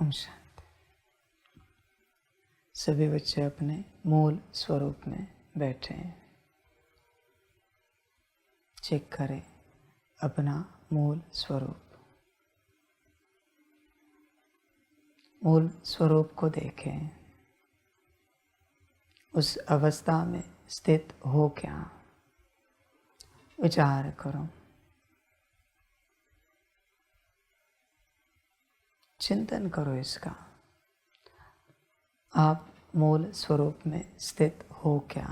ओम शांति। सभी बच्चे अपने मूल स्वरूप में बैठे हैं। चेक करें अपना मूल स्वरूप। मूल स्वरूप को देखें, उस अवस्था में स्थित हो क्या, विचार करो, चिंतन करो इसका। आप मूल स्वरूप में स्थित हो क्या।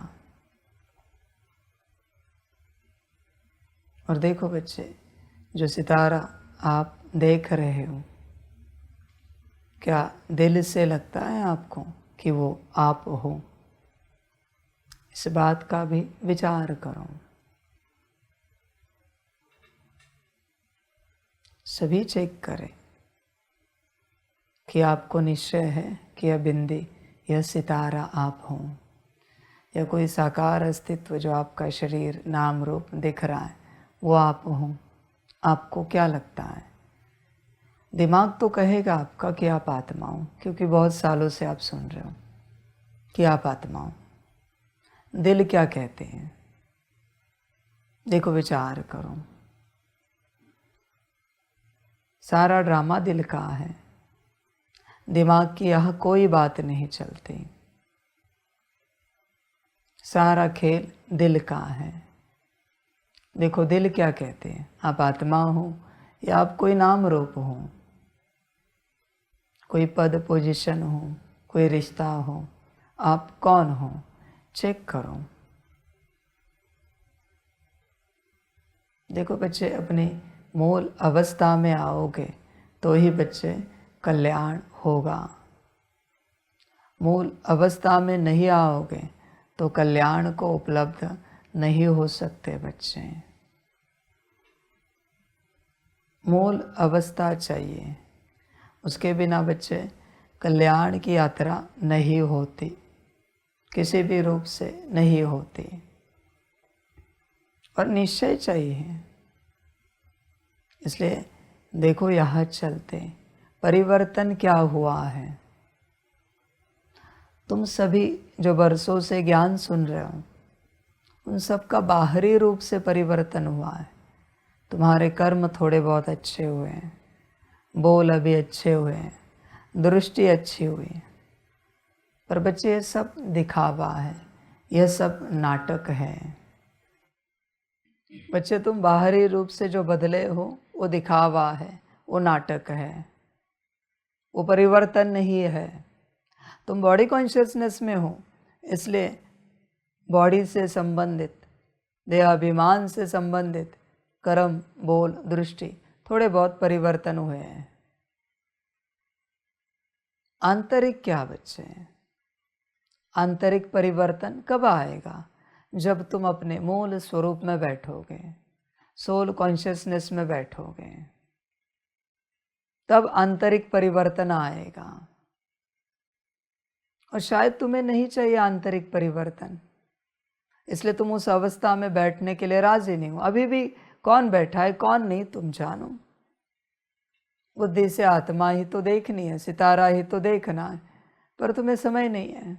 और देखो बच्चे, जो सितारा आप देख रहे हो, क्या दिल से लगता है आपको कि वो आप हो? इस बात का भी विचार करो। सभी चेक करें कि आपको निश्चय है कि यह बिंदी, यह सितारा आप हो, या कोई साकार अस्तित्व जो आपका शरीर नाम रूप दिख रहा है वो आप हो। आपको क्या लगता है? दिमाग तो कहेगा आपका कि आप आत्मा हो, क्योंकि बहुत सालों से आप सुन रहे हो कि आप आत्मा हो। दिल क्या कहते हैं? देखो, विचार करो। सारा ड्रामा दिल का है। दिमाग की यह कोई बात नहीं चलती। सारा खेल दिल का है। देखो, दिल क्या कहते हैं? आप आत्मा हो या आप कोई नाम रूप हो, कोई पद पोजीशन हो, कोई रिश्ता हो, आप कौन हो? चेक करो। देखो बच्चे, अपनी मूल अवस्था में आओगे तो ही बच्चे कल्याण होगा। मूल अवस्था में नहीं आओगे तो कल्याण को उपलब्ध नहीं हो सकते बच्चे। मूल अवस्था चाहिए, उसके बिना बच्चे कल्याण की यात्रा नहीं होती, किसी भी रूप से नहीं होती। और निश्चय चाहिए। इसलिए देखो, यहाँ चलते परिवर्तन क्या हुआ है। तुम सभी जो बरसों से ज्ञान सुन रहे हो, उन सब का बाहरी रूप से परिवर्तन हुआ है। तुम्हारे कर्म थोड़े बहुत अच्छे हुए हैं, बोल अभी अच्छे हुए हैं, दृष्टि अच्छी हुई है, पर बच्चे ये सब दिखावा है, यह सब नाटक है। बच्चे, तुम बाहरी रूप से जो बदले हो वो दिखावा है, वो नाटक है, वो परिवर्तन नहीं है। तुम बॉडी कॉन्शियसनेस में हो, इसलिए बॉडी से संबंधित, देहाभिमान से संबंधित कर्म, बोल, दृष्टि थोड़े बहुत परिवर्तन हुए हैं। आंतरिक क्या बच्चे? आंतरिक परिवर्तन कब आएगा? जब तुम अपने मूल स्वरूप में बैठोगे, सोल कॉन्शियसनेस में बैठोगे, तब आंतरिक परिवर्तन आएगा। और शायद तुम्हें नहीं चाहिए आंतरिक परिवर्तन, इसलिए तुम उस अवस्था में बैठने के लिए राजी नहीं हो। अभी भी कौन बैठा है कौन नहीं तुम जानो। बुद्धि से आत्मा ही तो देखनी है, सितारा ही तो देखना है, पर तुम्हें समय नहीं है।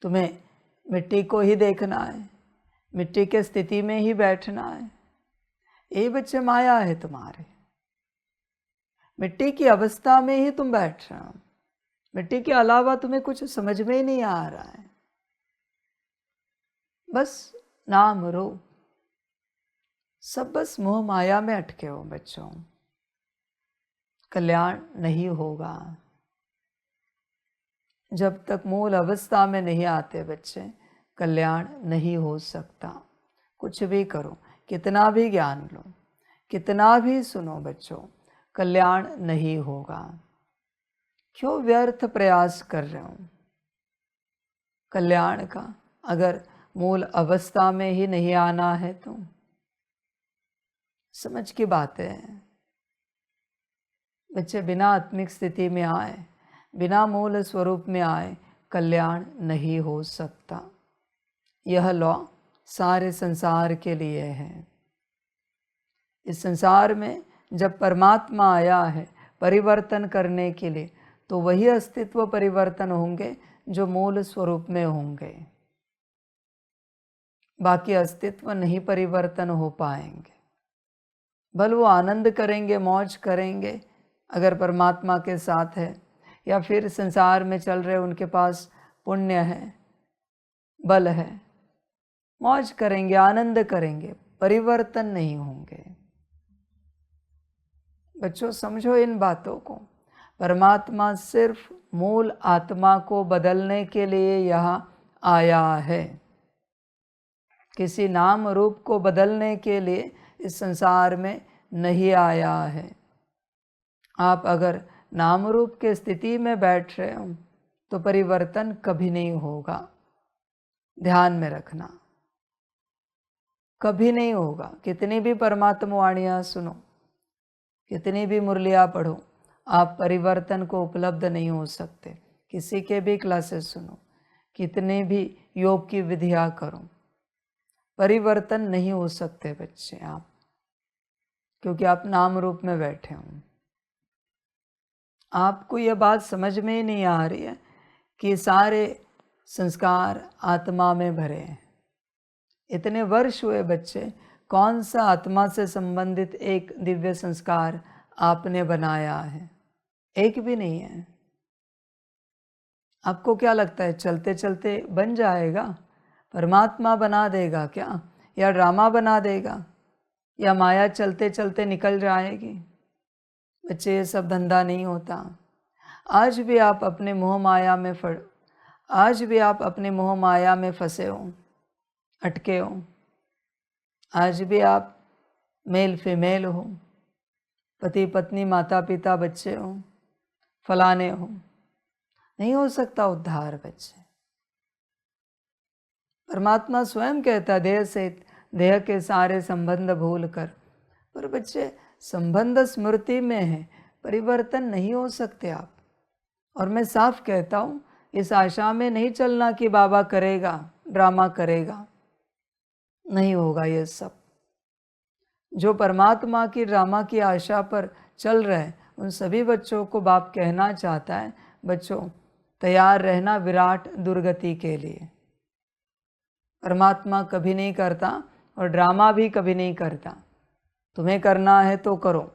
तुम्हें मिट्टी को ही देखना है, मिट्टी के स्थिति में ही बैठना है। ये बच्चे माया है तुम्हारे। मिट्टी की अवस्था में ही तुम बैठ रहे हो, मिट्टी के अलावा तुम्हें कुछ समझ में ही नहीं आ रहा है। बस नाम रूप, सब बस मोह माया में अटके हो बच्चों। कल्याण नहीं होगा जब तक मूल अवस्था में नहीं आते बच्चे। कल्याण नहीं हो सकता। कुछ भी करो, कितना भी ज्ञान लो, कितना भी सुनो बच्चों, कल्याण नहीं होगा। क्यों व्यर्थ प्रयास कर रहे हो कल्याण का, अगर मूल अवस्था में ही नहीं आना है तो? समझ की बात है बच्चे। बिना आत्मिक स्थिति में आए, बिना मूल स्वरूप में आए, कल्याण नहीं हो सकता। यह लॉ सारे संसार के लिए है। इस संसार में जब परमात्मा आया है, परिवर्तन करने के लिए, तो वही अस्तित्व परिवर्तन होंगे जो मूल स्वरूप में होंगे। बाकी अस्तित्व नहीं परिवर्तन हो पाएंगे। भले वो आनंद करेंगे, मौज करेंगे अगर परमात्मा के साथ है, या फिर संसार में चल रहे उनके पास पुण्य है, बल है, मौज करेंगे, आनंद करेंगे, परिवर्तन नहीं होंगे। बच्चों समझो इन बातों को। परमात्मा सिर्फ मूल आत्मा को बदलने के लिए यहाँ आया है। किसी नाम रूप को बदलने के लिए इस संसार में नहीं आया है। आप अगर नाम रूप के स्थिति में बैठ रहे हो तो परिवर्तन कभी नहीं होगा। ध्यान में रखना, कभी नहीं होगा। कितनी भी परमात्मा वाणियाँ सुनो, कितनी भी मुरलियाँ पढ़ो, आप परिवर्तन को उपलब्ध नहीं हो सकते। किसी के भी क्लासेस सुनो, कितने भी योग की विधियाँ करो, परिवर्तन नहीं हो सकते बच्चे आप, क्योंकि आप नाम रूप में बैठे हो। आपको यह बात समझ में ही नहीं आ रही है कि सारे संस्कार आत्मा में भरे हैं। इतने वर्ष हुए बच्चे, कौन सा आत्मा से संबंधित एक दिव्य संस्कार आपने बनाया है? एक भी नहीं है। आपको क्या लगता है चलते चलते बन जाएगा? परमात्मा बना देगा क्या? या ड्रामा बना देगा? या माया चलते चलते निकल जाएगी? बच्चे, ये सब धंधा नहीं होता। आज भी आप अपने मोह माया में फंसे हो, अटके हो। आज भी आप मेल फीमेल हो, पति पत्नी, माता पिता, बच्चे हो, फलाने हो। नहीं हो सकता उद्धार बच्चे। परमात्मा स्वयं कहता, देह से देह के सारे संबंध भूल कर। पर बच्चे, संबंध स्मृति में है, परिवर्तन नहीं हो सकते आप। और मैं साफ कहता हूँ, इस आशा में नहीं चलना कि बाबा करेगा, ड्रामा करेगा। नहीं होगा ये सब। जो परमात्मा की ड्रामा की आशा पर चल रहे हैं, उन सभी बच्चों को बाप कहना चाहता है, बच्चों तैयार रहना विराट दुर्गति के लिए। परमात्मा कभी नहीं करता और ड्रामा भी कभी नहीं करता। तुम्हें करना है तो करो,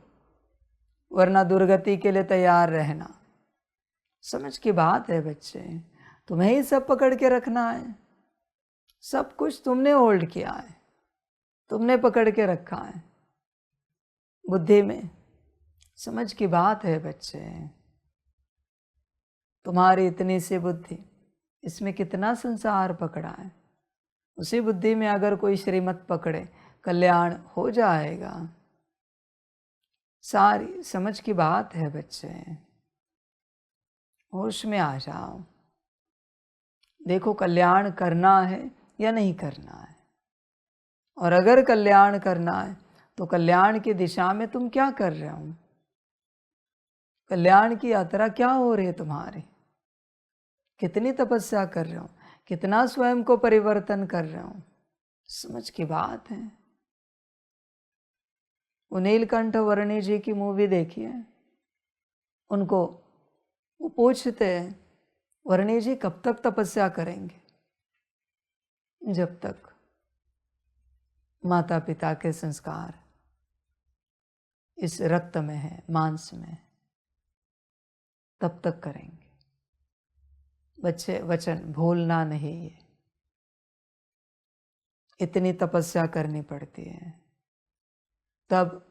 वरना दुर्गति के लिए तैयार रहना। समझ की बात है बच्चे। तुम्हें ही सब पकड़ के रखना है। सब कुछ तुमने होल्ड किया है, तुमने पकड़ के रखा है बुद्धि में। समझ की बात है बच्चे। तुम्हारी इतनी सी बुद्धि, इसमें कितना संसार पकड़ा है। उसी बुद्धि में अगर कोई श्रीमत पकड़े, कल्याण हो जाएगा। सारी समझ की बात है बच्चे। होश में आ जाओ। देखो कल्याण करना है या नहीं करना है। और अगर कल्याण करना है तो कल्याण की दिशा में तुम क्या कर रहे हो? कल्याण की यात्रा क्या हो रही है तुम्हारी? कितनी तपस्या कर रहे हो? कितना स्वयं को परिवर्तन कर रहे हो? समझ की बात है। वो नीलकंठ वर्णी जी की मूवी देखी है? उनको वो पूछते हैं, वर्णी जी कब तक तपस्या करेंगे? जब तक माता पिता के संस्कार इस रक्त में है, मांस में, तब तक करेंगे। बच्चे, वचन भूलना नहीं है। इतनी तपस्या करनी पड़ती है, तब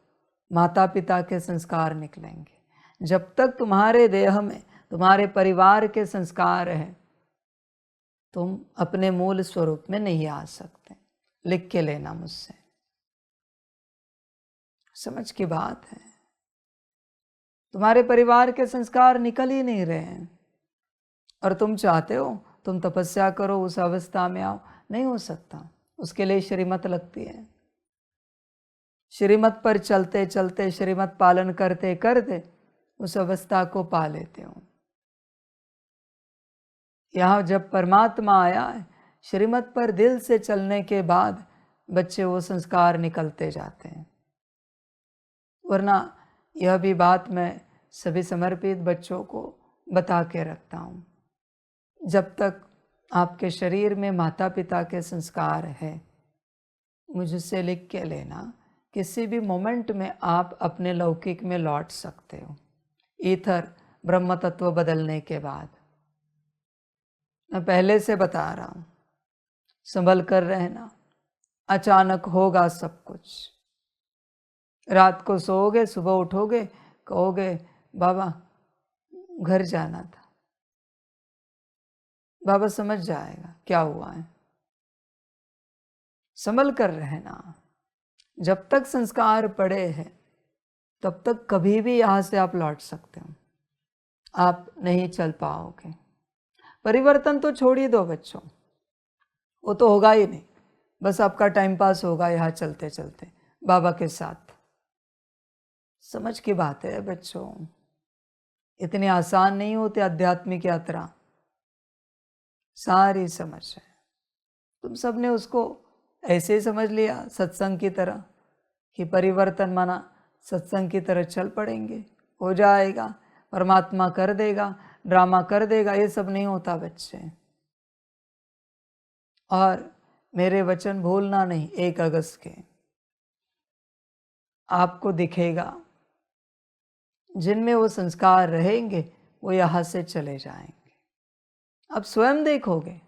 माता पिता के संस्कार निकलेंगे। जब तक तुम्हारे देह में तुम्हारे परिवार के संस्कार हैं, तुम अपने मूल स्वरूप में नहीं आ सकते। लिख के लेना मुझसे। समझ की बात है। तुम्हारे परिवार के संस्कार निकल ही नहीं रहे हैं और तुम चाहते हो तुम तपस्या करो, उस अवस्था में आओ। नहीं हो सकता। उसके लिए श्रीमत लगती है। श्रीमत पर चलते चलते, श्रीमत पालन करते करते उस अवस्था को पा लेते हो। यहाँ जब परमात्मा आया है, श्रीमत पर दिल से चलने के बाद बच्चे वो संस्कार निकलते जाते हैं। वरना यह भी बात मैं सभी समर्पित बच्चों को बता के रखता हूँ, जब तक आपके शरीर में माता पिता के संस्कार है, मुझसे लिख के लेना, किसी भी मोमेंट में आप अपने लौकिक में लौट सकते हो। ईथर ब्रह्म तत्व बदलने के बाद मैं पहले से बता रहा हूँ, संभल कर रहना, अचानक होगा सब कुछ। रात को सोओगे, सुबह उठोगे, कहोगे बाबा घर जाना था। बाबा समझ जाएगा क्या हुआ है। संभल कर रहना। जब तक संस्कार पड़े हैं तब तक कभी भी यहाँ से आप लौट सकते हो। आप नहीं चल पाओगे। परिवर्तन तो छोड़ ही दो बच्चों, वो तो होगा ही नहीं। बस आपका टाइम पास होगा यहाँ चलते चलते बाबा के साथ। समझ की बात है बच्चों, इतनी आसान नहीं होती आध्यात्मिक यात्रा। सारी समझ है। तुम सबने उसको ऐसे ही समझ लिया सत्संग की तरह, कि परिवर्तन माना सत्संग की तरह चल पड़ेंगे, हो जाएगा, परमात्मा कर देगा, ड्रामा कर देगा। ये सब नहीं होता बच्चे। और मेरे वचन भूलना नहीं, 1 अगस्त के आपको दिखेगा जिनमें वो संस्कार रहेंगे वो यहाँ से चले जाएंगे। आप स्वयं देखोगे,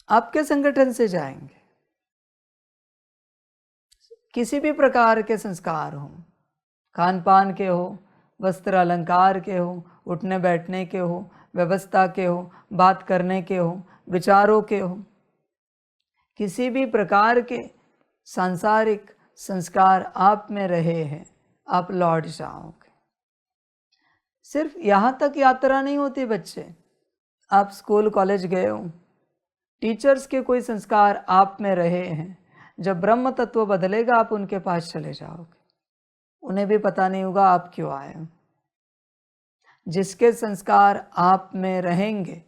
आपके संगठन से जाएंगे। किसी भी प्रकार के संस्कार हो, खान पान के हो, वस्त्र अलंकार के हो, उठने बैठने के हो, व्यवस्था के हो, बात करने के हो, विचारों के हो, किसी भी प्रकार के सांसारिक संस्कार आप में रहे हैं, आप लौट जाओगे। सिर्फ यहाँ तक यात्रा नहीं होती बच्चे। आप स्कूल कॉलेज गए हो, टीचर्स के कोई संस्कार आप में रहे हैं, जब ब्रह्म तत्व बदलेगा आप उनके पास चले जाओगे, उन्हें भी पता नहीं होगा आप क्यों आए हो। जिसके संस्कार आप में रहेंगे,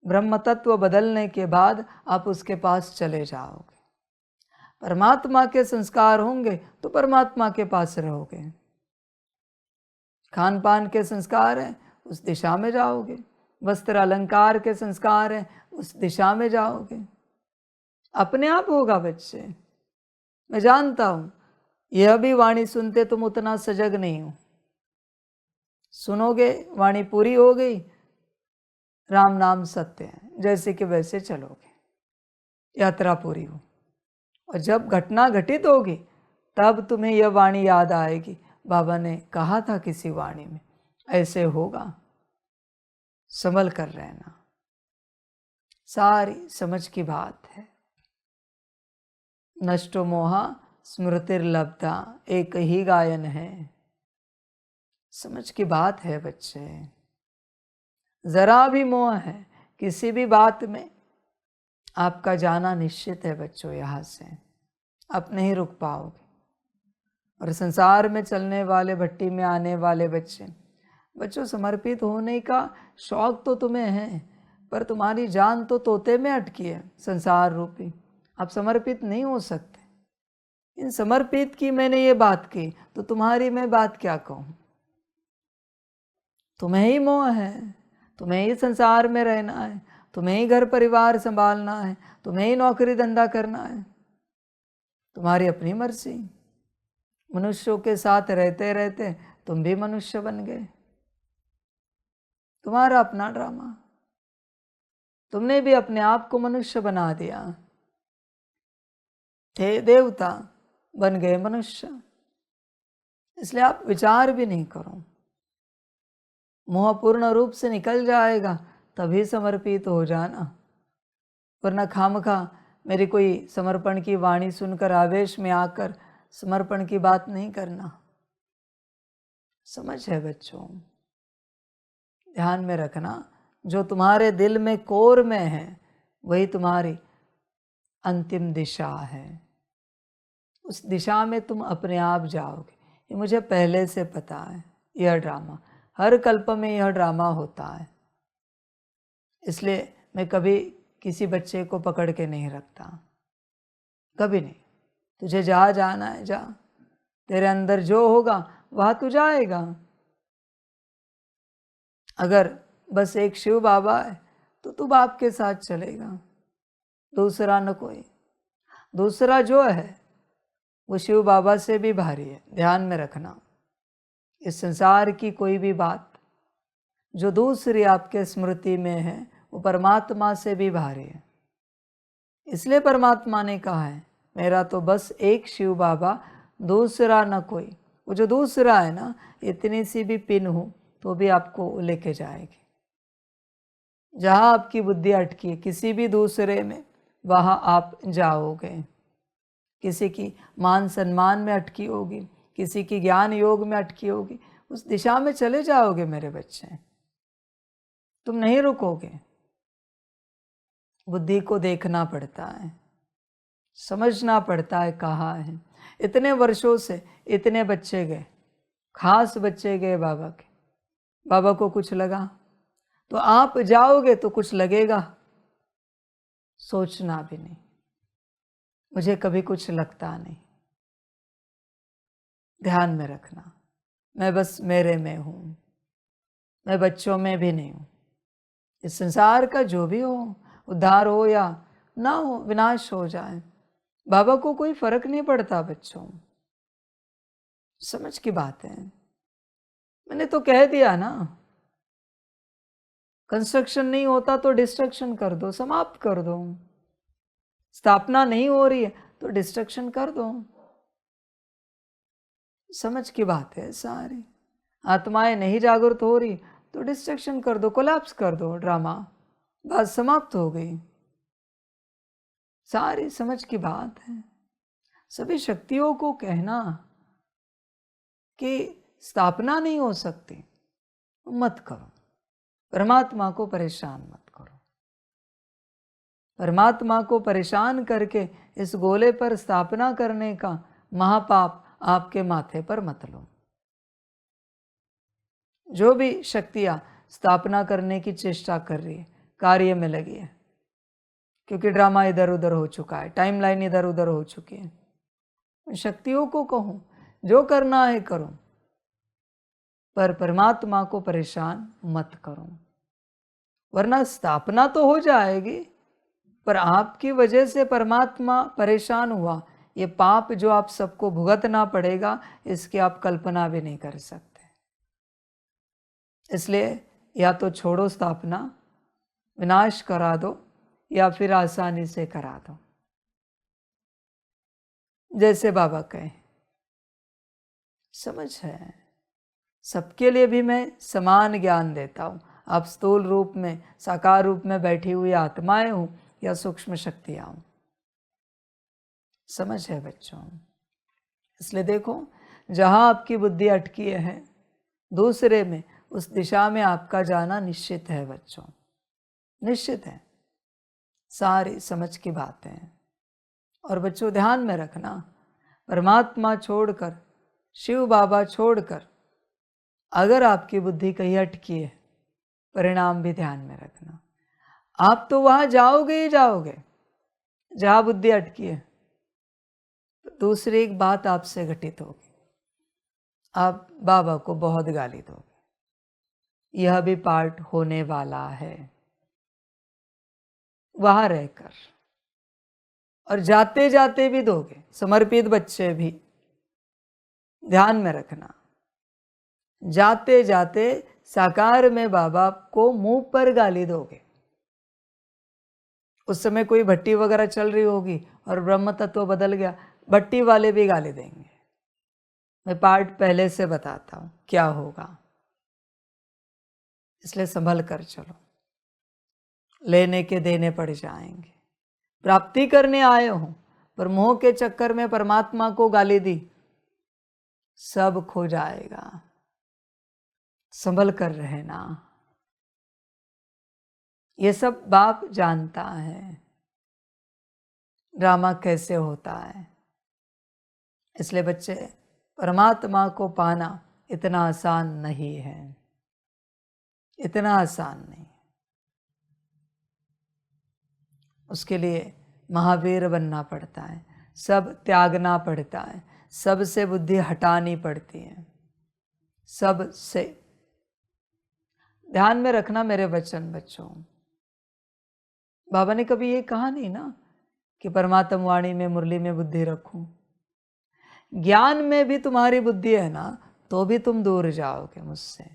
ब्रह्म तत्व बदलने के बाद आप उसके पास चले जाओगे। परमात्मा के संस्कार होंगे तो परमात्मा के पास रहोगे। खान पान के संस्कार हैं, उस दिशा में जाओगे। वस्त्र अलंकार के संस्कार हैं, उस दिशा में जाओगे। अपने आप होगा बच्चे। मैं जानता हूं, यह भी वाणी सुनते तुम उतना सजग नहीं हो। सुनोगे, वाणी पूरी हो गई, राम नाम सत्य है, जैसे कि वैसे चलोगे, यात्रा पूरी हो। और जब घटना घटित होगी तब तुम्हें यह वाणी याद आएगी, बाबा ने कहा था किसी वाणी में, ऐसे होगा। संभल कर रहना, सारी समझ की बात है। नष्टो मोहा स्मृतिर्लब्धा, एक ही गायन है। समझ की बात है बच्चे। जरा भी मोह है किसी भी बात में, आपका जाना निश्चित है बच्चों। यहाँ से आप नहीं रुक पाओगे। और संसार में चलने वाले, भट्टी में आने वाले बच्चों, समर्पित होने का शौक तो तुम्हें है, पर तुम्हारी जान तो तोते में अटकी है, संसार रूपी। आप समर्पित नहीं हो सकते। इन समर्पित की मैंने ये बात की, तो तुम्हारी मैं बात क्या कहूँ। तुम्हें ही मोह है, तुम्हें ही संसार में रहना है, तुम्हें ही घर परिवार संभालना है, तुम्हें ही नौकरी धंधा करना है। तुम्हारी अपनी मर्जी। मनुष्यों के साथ रहते रहते तुम भी मनुष्य बन गए। तुम्हारा अपना ड्रामा। तुमने भी अपने आप को मनुष्य बना दिया। थे देवता, बन गए मनुष्य। इसलिए आप विचार भी नहीं करो। मोह पूर्ण रूप से निकल जाएगा तभी समर्पित हो जाना, वरना खामखा मेरी कोई समर्पण की वाणी सुनकर आवेश में आकर समर्पण की बात नहीं करना। समझ है बच्चों, ध्यान में रखना, जो तुम्हारे दिल में कोर में है वही तुम्हारी अंतिम दिशा है। उस दिशा में तुम अपने आप जाओगे। ये मुझे पहले से पता है। यह ड्रामा हर कल्प में, यह ड्रामा होता है। इसलिए मैं कभी किसी बच्चे को पकड़ के नहीं रखता, कभी नहीं। तुझे जहाँ जाना है जा, तेरे अंदर जो होगा वहाँ तू जाएगा। अगर बस एक शिव बाबा है तो तू बाप के साथ चलेगा, दूसरा न कोई। दूसरा जो है वो शिव बाबा से भी भारी है। ध्यान में रखना, इस संसार की कोई भी बात जो दूसरी आपके स्मृति में है वो परमात्मा से भी भारी है। इसलिए परमात्मा ने कहा है मेरा तो बस एक शिव बाबा, दूसरा न कोई। वो जो दूसरा है ना, इतनी सी भी पिन हो तो भी आपको लेके जाएगी। जहाँ आपकी बुद्धि अटकी है किसी भी दूसरे में, वहाँ आप जाओगे। किसी की मान सम्मान में अटकी होगी, किसी की ज्ञान योग में अटकी होगी, उस दिशा में चले जाओगे मेरे बच्चे, तुम नहीं रुकोगे। बुद्धि को देखना पड़ता है, समझना पड़ता है कहाँ है। इतने वर्षों से इतने बच्चे गए, खास बच्चे गए बाबा के, बाबा को कुछ लगा तो आप जाओगे तो कुछ लगेगा। सोचना भी नहीं, मुझे कभी कुछ लगता नहीं। ध्यान में रखना, मैं बस मेरे में हूँ, मैं बच्चों में भी नहीं हूँ। इस संसार का जो भी हो, उद्धार हो या ना हो, विनाश हो जाए, बाबा को कोई फर्क नहीं पड़ता बच्चों। समझ की बात है। मैंने तो कह दिया ना, कंस्ट्रक्शन नहीं होता तो डिस्ट्रक्शन कर दो, समाप्त कर दो। स्थापना नहीं हो रही है तो डिस्ट्रक्शन कर दो। समझ की बात है सारी। आत्माएं नहीं जागृत हो रही तो डिस्ट्रक्शन कर दो, कोलैप्स कर दो, ड्रामा, बात समाप्त हो गई। सारी समझ की बात है। सभी शक्तियों को कहना कि स्थापना नहीं हो सकती, मत करो। परमात्मा को परेशान मत करो। परमात्मा को परेशान करके इस गोले पर स्थापना करने का महापाप आपके माथे पर मत लो। जो भी शक्तियां स्थापना करने की चेष्टा कर रही है, कार्य में लगी है, क्योंकि ड्रामा इधर उधर हो चुका है, टाइमलाइन इधर उधर हो चुकी है। उन शक्तियों को कहूं जो करना है करो, पर परमात्मा को परेशान मत करो, वरना स्थापना तो हो जाएगी पर आपकी वजह से परमात्मा परेशान हुआ। ये पाप जो आप सबको भुगतना पड़ेगा, इसकी आप कल्पना भी नहीं कर सकते। इसलिए या तो छोड़ो स्थापना, विनाश करा दो, या फिर आसानी से करा दो, जैसे बाबा कहे। समझ है, सबके लिए भी मैं समान ज्ञान देता हूँ। आप स्थूल रूप में, साकार रूप में बैठी हुई आत्माएं हो या सूक्ष्म शक्तियां हो। समझ है बच्चों। इसलिए देखो, जहां आपकी बुद्धि अटकी है दूसरे में, उस दिशा में आपका जाना निश्चित है बच्चों, निश्चित है। सारी समझ की बातें हैं। और बच्चों ध्यान में रखना, परमात्मा छोड़कर, शिव बाबा छोड़कर अगर आपकी बुद्धि कहीं अटकी है, परिणाम भी ध्यान में रखना। आप तो वहां जाओगे ही जाओगे जहां बुद्धि अटकी है। तो दूसरी एक बात आपसे घटित होगी, आप बाबा को बहुत गाली दोगे। यह भी पार्ट होने वाला है वहां रहकर, और जाते जाते भी दोगे। समर्पित बच्चे भी ध्यान में रखना, जाते जाते साकार में बाबा को मुंह पर गाली दोगे। उस समय कोई भट्टी वगैरह चल रही होगी और ब्रह्म तत्व बदल गया, भट्टी वाले भी गाली देंगे। मैं पार्ट पहले से बताता हूं क्या होगा, इसलिए संभल कर चलो, लेने के देने पड़ जाएंगे। प्राप्ति करने आए हो पर मोह के चक्कर में परमात्मा को गाली दी, सब खो जाएगा। संभल कर रहना। ये सब बाप जानता है ड्रामा कैसे होता है। इसलिए बच्चे, परमात्मा को पाना इतना आसान नहीं है, इतना आसान नहीं। उसके लिए महावीर बनना पड़ता है, सब त्यागना पड़ता है, सबसे बुद्धि हटानी पड़ती है, सब से ध्यान में रखना मेरे वचन बच्चों। बाबा ने कभी ये कहा नहीं ना कि परमात्म वाणी में मुरली में बुद्धि रखूं। ज्ञान में भी तुम्हारी बुद्धि है ना तो भी तुम दूर जाओगे मुझसे,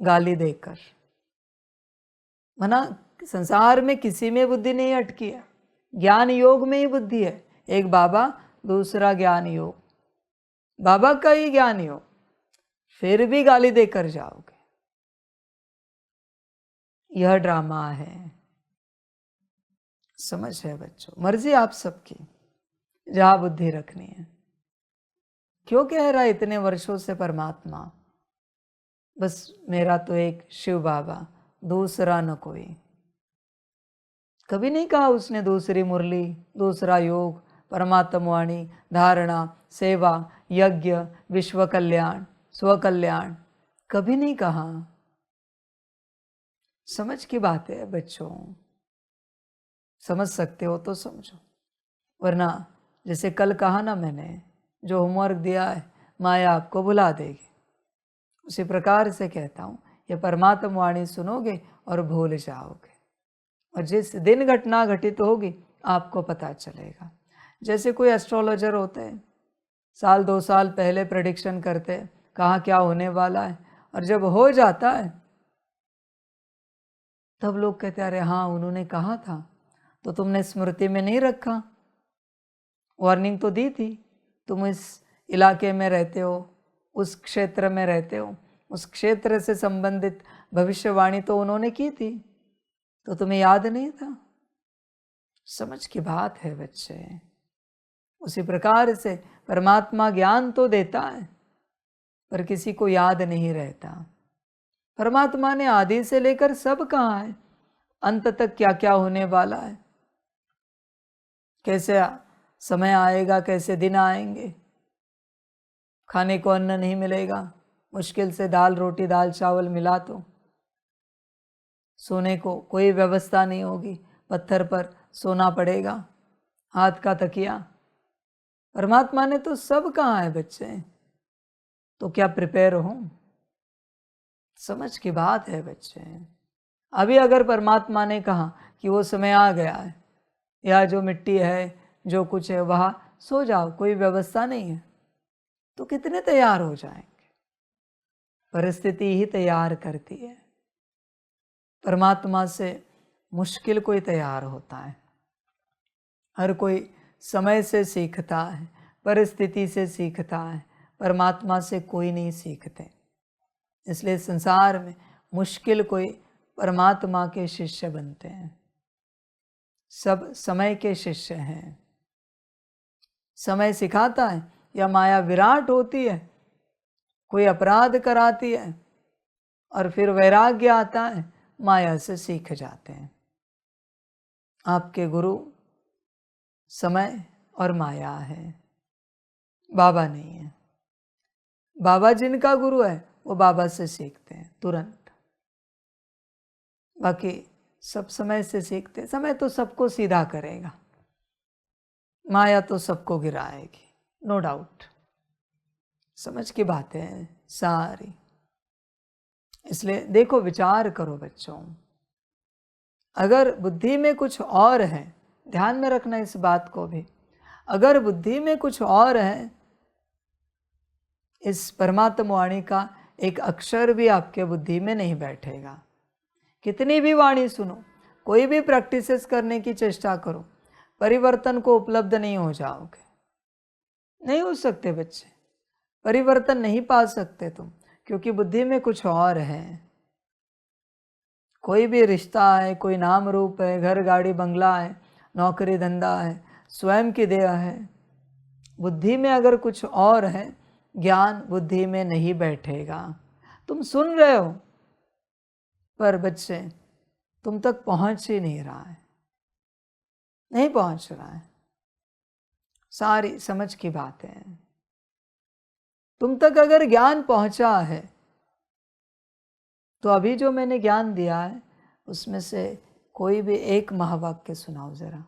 गाली देकर। मना संसार में किसी में बुद्धि नहीं अटकी है, ज्ञान योग में ही बुद्धि है। एक बाबा, दूसरा ज्ञान योग, बाबा का ही ज्ञान योग, फिर भी गाली देकर जाओगे। यह ड्रामा है। समझ है बच्चों, मर्जी आप सबकी, जहां बुद्धि रखनी है। क्यों कह रहा है इतने वर्षों से परमात्मा, बस मेरा तो एक शिव बाबा, दूसरा न कोई। कभी नहीं कहा उसने दूसरी मुरली, दूसरा योग, परमात्म वाणी, धारणा, सेवा, यज्ञ, विश्व कल्याण, स्वकल्याण, कभी नहीं कहा। समझ की बात है बच्चों, समझ सकते हो तो समझो, वरना जैसे कल कहा ना मैंने, जो होमवर्क दिया है माया आपको भुला देगी। उसी प्रकार से कहता हूँ, ये परमात्म वाणी सुनोगे और भूल जाओगे, और जिस दिन घटना घटित होगी आपको पता चलेगा। जैसे कोई एस्ट्रोलॉजर होते हैं, साल 2 साल पहले प्रेडिक्शन करते हैं कहाँ क्या होने वाला है, और जब हो जाता है तब लोग कहते हैं अरे हाँ उन्होंने कहा था, तो तुमने स्मृति में नहीं रखा, वार्निंग तो दी थी, तुम इस इलाके में रहते हो, उस क्षेत्र में रहते हो, उस क्षेत्र से संबंधित भविष्यवाणी तो उन्होंने की थी, तो तुम्हें याद नहीं था। समझ की बात है बच्चे। उसी प्रकार से परमात्मा ज्ञान तो देता है पर किसी को याद नहीं रहता। परमात्मा ने आदि से लेकर सब कहा है, अंत तक क्या क्या होने वाला है, कैसे समय आएगा, कैसे दिन आएंगे, खाने को अन्न नहीं मिलेगा, मुश्किल से दाल रोटी दाल चावल मिला, तो सोने को कोई व्यवस्था नहीं होगी, पत्थर पर सोना पड़ेगा, हाथ का तकिया। परमात्मा ने तो सब कहा है बच्चे, तो क्या प्रिपेयर हो? समझ की बात है बच्चे। अभी अगर परमात्मा ने कहा कि वो समय आ गया है, या जो मिट्टी है जो कुछ है वहाँ सो जाओ, कोई व्यवस्था नहीं है, तो कितने तैयार हो जाएंगे? परिस्थिति ही तैयार करती है। परमात्मा से मुश्किल कोई तैयार होता है। हर कोई समय से सीखता है, परिस्थिति से सीखता है, परमात्मा से कोई नहीं सीखते। इसलिए संसार में मुश्किल कोई परमात्मा के शिष्य बनते हैं, सब समय के शिष्य हैं। समय सिखाता है या माया विराट होती है, कोई अपराध कराती है और फिर वैराग्य आता है, माया से सीख जाते हैं। आपके गुरु समय और माया है, बाबा नहीं है। बाबा जिनका गुरु है वो बाबा से सीखते हैं तुरंत, बाकी सब समय से सीखते। समय तो सबको सीधा करेगा, माया तो सबको गिराएगी, नो डाउट। समझ की बातें हैं सारी। इसलिए देखो, विचार करो बच्चों, अगर बुद्धि में कुछ और है, ध्यान में रखना इस बात को भी, अगर बुद्धि में कुछ और है, इस परमात्म वाणी का एक अक्षर भी आपके बुद्धि में नहीं बैठेगा। कितनी भी वाणी सुनो, कोई भी प्रैक्टिसेस करने की चेष्टा करो, परिवर्तन को उपलब्ध नहीं हो जाओगे। नहीं हो सकते बच्चे, परिवर्तन नहीं पा सकते तुम, क्योंकि बुद्धि में कुछ और है। कोई भी रिश्ता है, कोई नाम रूप है, घर गाड़ी बंगला है, नौकरी धंधा है, स्वयं की देह है, बुद्धि में अगर कुछ और है, ज्ञान बुद्धि में नहीं बैठेगा। तुम सुन रहे हो पर बच्चे तुम तक पहुंच ही नहीं रहा है, नहीं पहुंच रहा है। सारी समझ की बात है। तुम तक अगर ज्ञान पहुंचा है तो अभी जो मैंने ज्ञान दिया है उसमें से कोई भी एक महावाक्य सुनाओ जरा,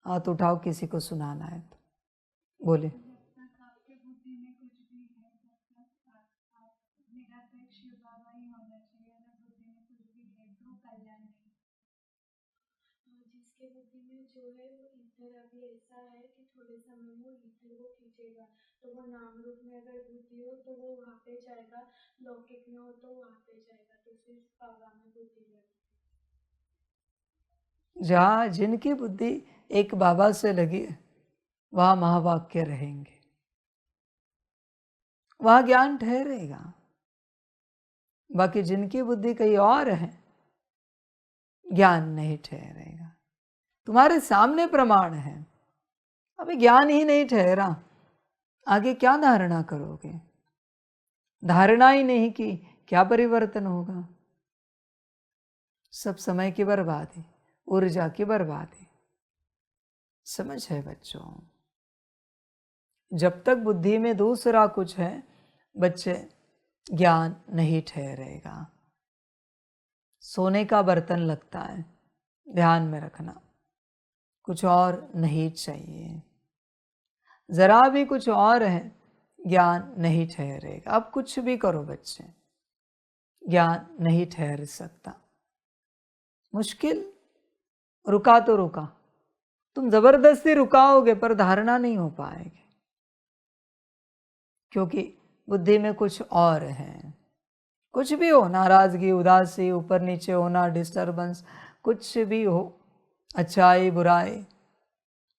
हाथ उठाओ किसी को सुनाना है तो बोले। जिसकी बुद्धि में जो है वो ईथर अभी ऐसा है कि थोड़े समय में ईथर वो खींचेगा, तो वो नाम रूप में अगर बुद्धि हो तो वो वहाँ पे जाएगा, लौकिक में हो तो वहाँ पे जाएगा, तो सिर्फ बाबा में बुद्धि लगी। जहाँ जिनकी बुद्धि एक बाबा से लगी है वहाँ महावाक्य रहेंगे, वहाँ ज्ञान ठहरेगा। बाकी जिनकी बुद्धि कहीं और है ज्ञान नहीं ठहरेगा। तुम्हारे सामने प्रमाण है, अभी ज्ञान ही नहीं ठहरा, आगे क्या धारणा करोगे? धारणा ही नहीं की क्या परिवर्तन होगा? सब समय की बर्बादी, ऊर्जा की बर्बादी। समझ है बच्चों? जब तक बुद्धि में दूसरा कुछ है बच्चे, ज्ञान नहीं ठहरेगा। सोने का बर्तन लगता है, ध्यान में रखना, कुछ और नहीं चाहिए। जरा भी कुछ और है ज्ञान नहीं ठहरेगा। अब कुछ भी करो बच्चे, ज्ञान नहीं ठहर सकता। मुश्किल, रुका तो रुका, तुम जबरदस्ती रुकाओगे पर धारणा नहीं हो पाएगी, क्योंकि बुद्धि में कुछ और है। कुछ भी हो, नाराजगी, उदासी, ऊपर नीचे होना, डिस्टर्बेंस, कुछ भी हो, अच्छाई बुराई,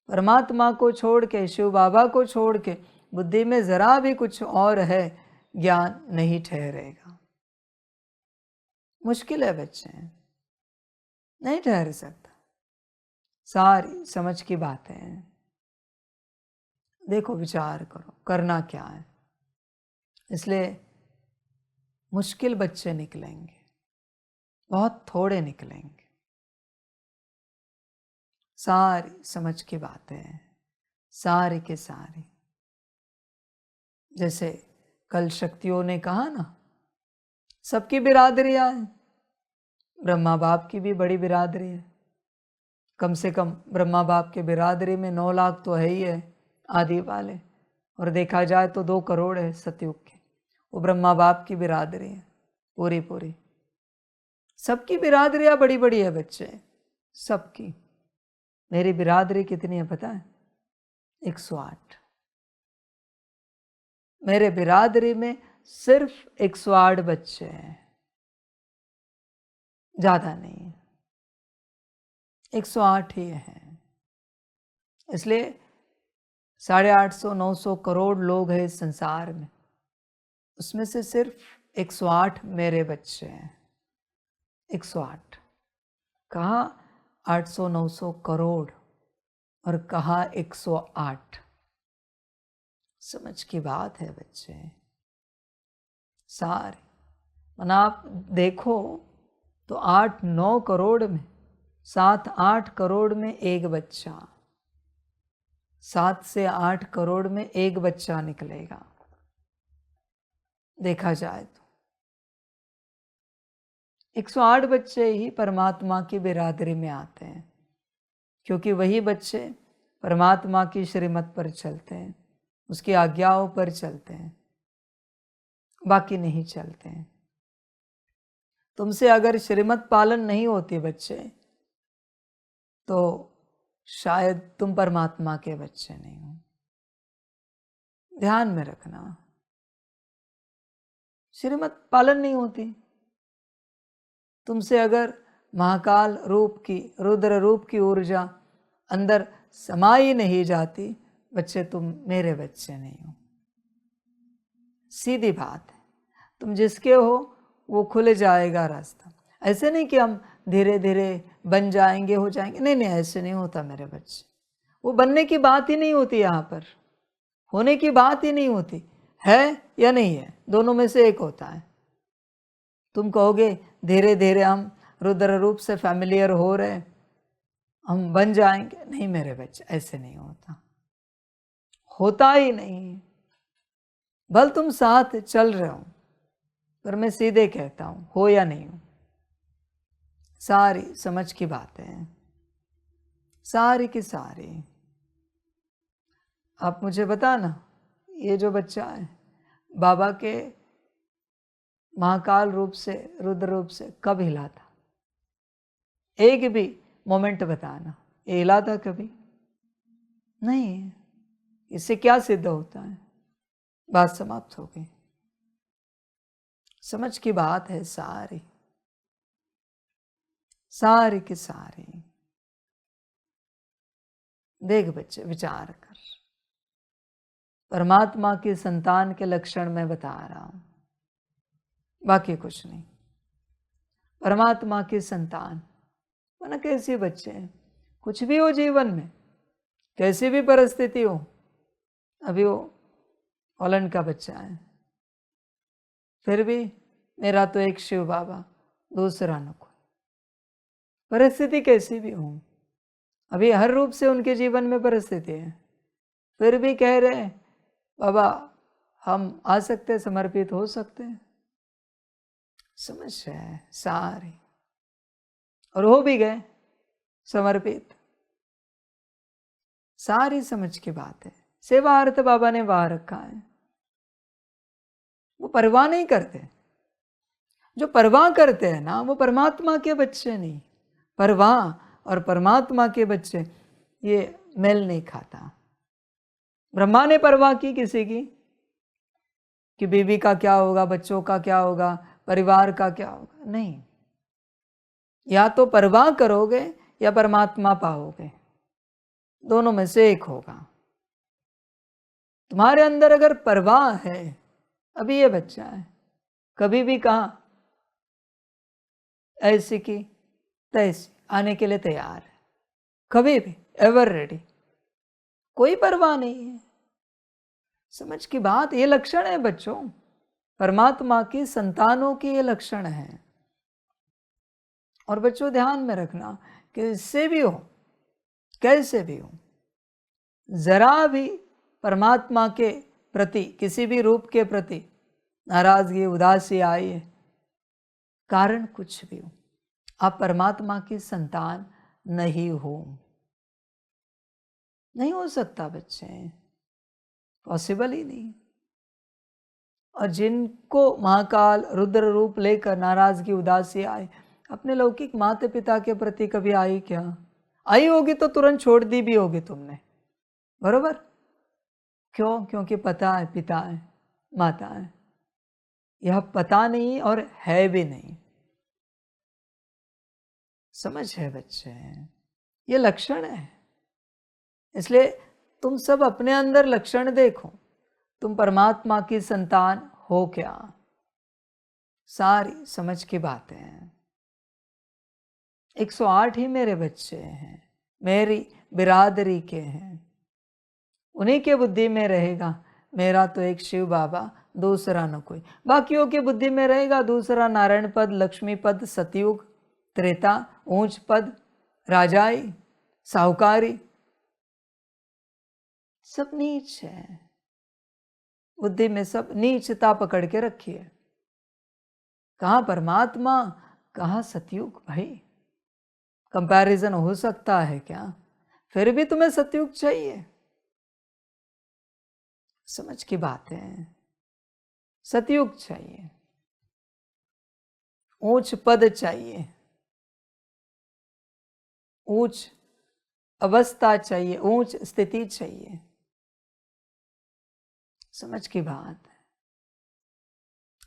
परमात्मा को छोड़ के, शिव बाबा को छोड़ के बुद्धि में जरा भी कुछ और है, ज्ञान नहीं ठहरेगा। मुश्किल है बच्चे, नहीं ठहर सकता। सारी समझ की बातें हैं। देखो, विचार करो करना क्या है। इसलिए मुश्किल बच्चे निकलेंगे, बहुत थोड़े निकलेंगे। सारी समझ की बातें हैं, सारी के सारी। जैसे कल शक्तियों ने कहा ना, सबकी बिरादरियां हैं, ब्रह्मा बाप की भी बड़ी बिरादरी है। कम से कम ब्रह्मा बाप के बिरादरी में 9 लाख तो है ही है आदि वाले, और देखा जाए तो 2 करोड़ है सतयुग के। वो ब्रह्मा बाप की बिरादरी है पूरी पूरी। सबकी बिरादरियां बड़ी बड़ी है बच्चे, सबकी। मेरी बिरादरी कितनी है पता है? 108। मेरे बिरादरी में सिर्फ 108 बच्चे हैं, ज्यादा नहीं, 108 ही हैं। इसलिए 850 900 करोड़ लोग हैं इस संसार में, उसमें से सिर्फ 108 मेरे बच्चे हैं। 108, कहाँ 800 900 करोड़ और कहाँ 108। समझ की बात है बच्चे। सारे मन आप देखो तो 8-9 करोड़ में, 7-8 करोड़ में एक बच्चा, 7 से 8 करोड़ में एक बच्चा निकलेगा देखा जाए तो। 108 बच्चे ही परमात्मा की बिरादरी में आते हैं, क्योंकि वही बच्चे परमात्मा की श्रीमत पर चलते हैं, उसकी आज्ञाओं पर चलते हैं, बाकी नहीं चलते हैं। तुमसे अगर श्रीमत पालन नहीं होती बच्चे, तो शायद तुम परमात्मा के बच्चे नहीं हो। ध्यान में रखना, श्रीमत पालन नहीं होती। तुमसे अगर महाकाल रूप की, रुद्र रूप की ऊर्जा अंदर समाई नहीं जाती बच्चे, तुम मेरे बच्चे नहीं हो। सीधी बात है, तुम जिसके हो वो खुल जाएगा रास्ता। ऐसे नहीं कि हम धीरे धीरे बन जाएंगे, हो जाएंगे, नहीं नहीं, ऐसे नहीं होता मेरे बच्चे। वो बनने की बात ही नहीं होती, यहाँ पर होने की बात ही नहीं होती। है या नहीं है, दोनों में से एक होता है। तुम कहोगे धीरे धीरे हम रुद्र रूप से फैमिलियर हो रहे, हम बन जाएंगे, नहीं मेरे बच्चे, ऐसे नहीं होता, होता ही नहीं। भल तुम साथ चल रहे हो, पर मैं सीधे कहता हूं, हो या नहीं हो, सारी समझ की बातें हैं, सारी की सारी। आप मुझे बताना, ये जो बच्चा है बाबा के महाकाल रूप से, रुद्र रूप से कब हिला था? एक भी मोमेंट बताना। ये हिला था कभी? नहीं। इससे क्या सिद्ध होता है? बात समाप्त हो गई। समझ की बात है सारी, सारी की सारी। देख बच्चे, विचार कर। परमात्मा की संतान के लक्षण मैं बता रहा हूं, बाकी कुछ नहीं। परमात्मा की संतान माना कैसे बच्चे हैं, कुछ भी हो जीवन में, कैसी भी परिस्थिति हो। अभी वो हॉलैंड का बच्चा है, फिर भी मेरा तो एक शिव बाबा, दूसरा न कोई। परिस्थिति कैसी भी हो, अभी हर रूप से उनके जीवन में परिस्थिति है, फिर भी कह रहे हैं बाबा हम आ सकते हैं, समर्पित हो सकते हैं। समझ रहे सारे, और हो भी गए समर्पित। सारी समझ की बात है। सेवा अर्थ बाबा ने वहां रखा है। वो परवाह नहीं करते। जो परवाह करते हैं ना, वो परमात्मा के बच्चे नहीं। परवाह और परमात्मा के बच्चे ये मेल नहीं खाता। ब्रह्मा ने परवाह की किसी की कि बीवी का क्या होगा, बच्चों का क्या होगा, परिवार का क्या होगा? नहीं। या तो परवाह करोगे या परमात्मा पाओगे, दोनों में से एक होगा। तुम्हारे अंदर अगर परवाह है, अभी ये बच्चा है, कभी भी कहा ऐसी की तैसी आने के लिए तैयार है, कभी भी, एवर रेडी, कोई परवाह नहीं है। समझ की बात, ये लक्षण है बच्चों, परमात्मा की संतानों की ये लक्षण है। और बच्चों ध्यान में रखना कि इससे भी हो, कैसे भी हो, जरा भी परमात्मा के प्रति, किसी भी रूप के प्रति नाराजगी, उदासी आई है, कारण कुछ भी हो, आप परमात्मा की संतान नहीं हो। नहीं हो सकता बच्चे, पॉसिबल ही नहीं। और जिनको महाकाल रुद्र रूप लेकर नाराजगी, उदासी आए, अपने लौकिक माता पिता के प्रति कभी आई क्या? आई होगी तो तुरंत छोड़ दी भी होगी तुमने, बरोबर? क्यों? क्योंकि पता है पिता है, माता है। यह पता नहीं और है भी नहीं। समझ है बच्चे, ये लक्षण है। इसलिए तुम सब अपने अंदर लक्षण देखो, तुम परमात्मा की संतान हो क्या? सारी समझ की बातें हैं। 108 ही मेरे बच्चे हैं, मेरी बिरादरी के हैं, उन्हीं के बुद्धि में रहेगा मेरा तो एक शिव बाबा, दूसरा न कोई। बाकियों की बुद्धि में रहेगा दूसरा नारायण पद, लक्ष्मी पद, सतयुग, त्रेता, ऊंच पद, राजाई, साहूकारी, सब नीच है। बुद्धि में सब नीचता पकड़ के रखी है। कहाँ परमात्मा, कहाँ सतयुग? भाई कंपैरिजन हो सकता है क्या? फिर भी तुम्हें सतयुग चाहिए। समझ की बात है, सतयुग चाहिए, ऊंच पद चाहिए, ऊंच अवस्था चाहिए, ऊंच स्थिति चाहिए। समझ की बात है।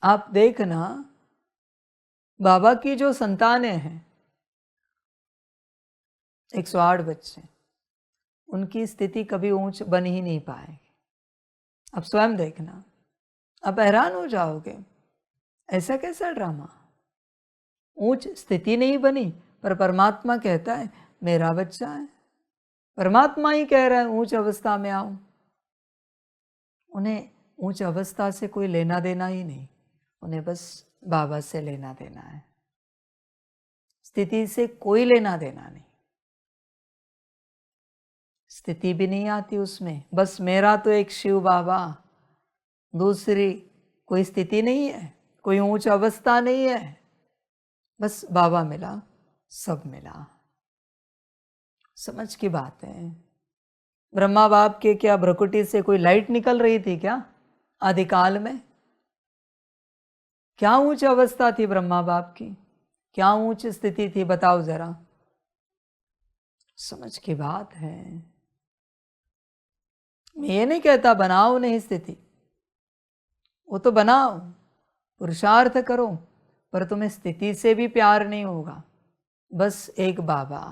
आप देखना, बाबा की जो संतानें हैं 108 बच्चे, उनकी स्थिति कभी ऊंच बन ही नहीं पाएगी। अब स्वयं देखना, आप हैरान हो जाओगे, ऐसा कैसा ड्रामा? ऊंच स्थिति नहीं बनी, पर परमात्मा कहता है मेरा बच्चा है। परमात्मा ही कह रहा है ऊंच अवस्था में आओ। उन्हें ऊंच अवस्था से कोई लेना देना ही नहीं, उन्हें बस बाबा से लेना देना है। स्थिति से कोई लेना देना नहीं, स्थिति भी नहीं आती उसमें। बस मेरा तो एक शिव बाबा, दूसरी कोई स्थिति नहीं है, कोई ऊंच अवस्था नहीं है, बस बाबा मिला, सब मिला। समझ की बात है। ब्रह्मा बाप के क्या भ्रकुटी से कोई लाइट निकल रही थी क्या आदिकाल में? क्या ऊंच अवस्था थी ब्रह्मा बाप की, क्या ऊंच स्थिति थी, बताओ जरा। समझ की बात है। मैं ये नहीं कहता बनाओ नहीं स्थिति, वो तो बनाओ, पुरुषार्थ करो, पर तुम्हें स्थिति से भी प्यार नहीं होगा। बस एक बाबा,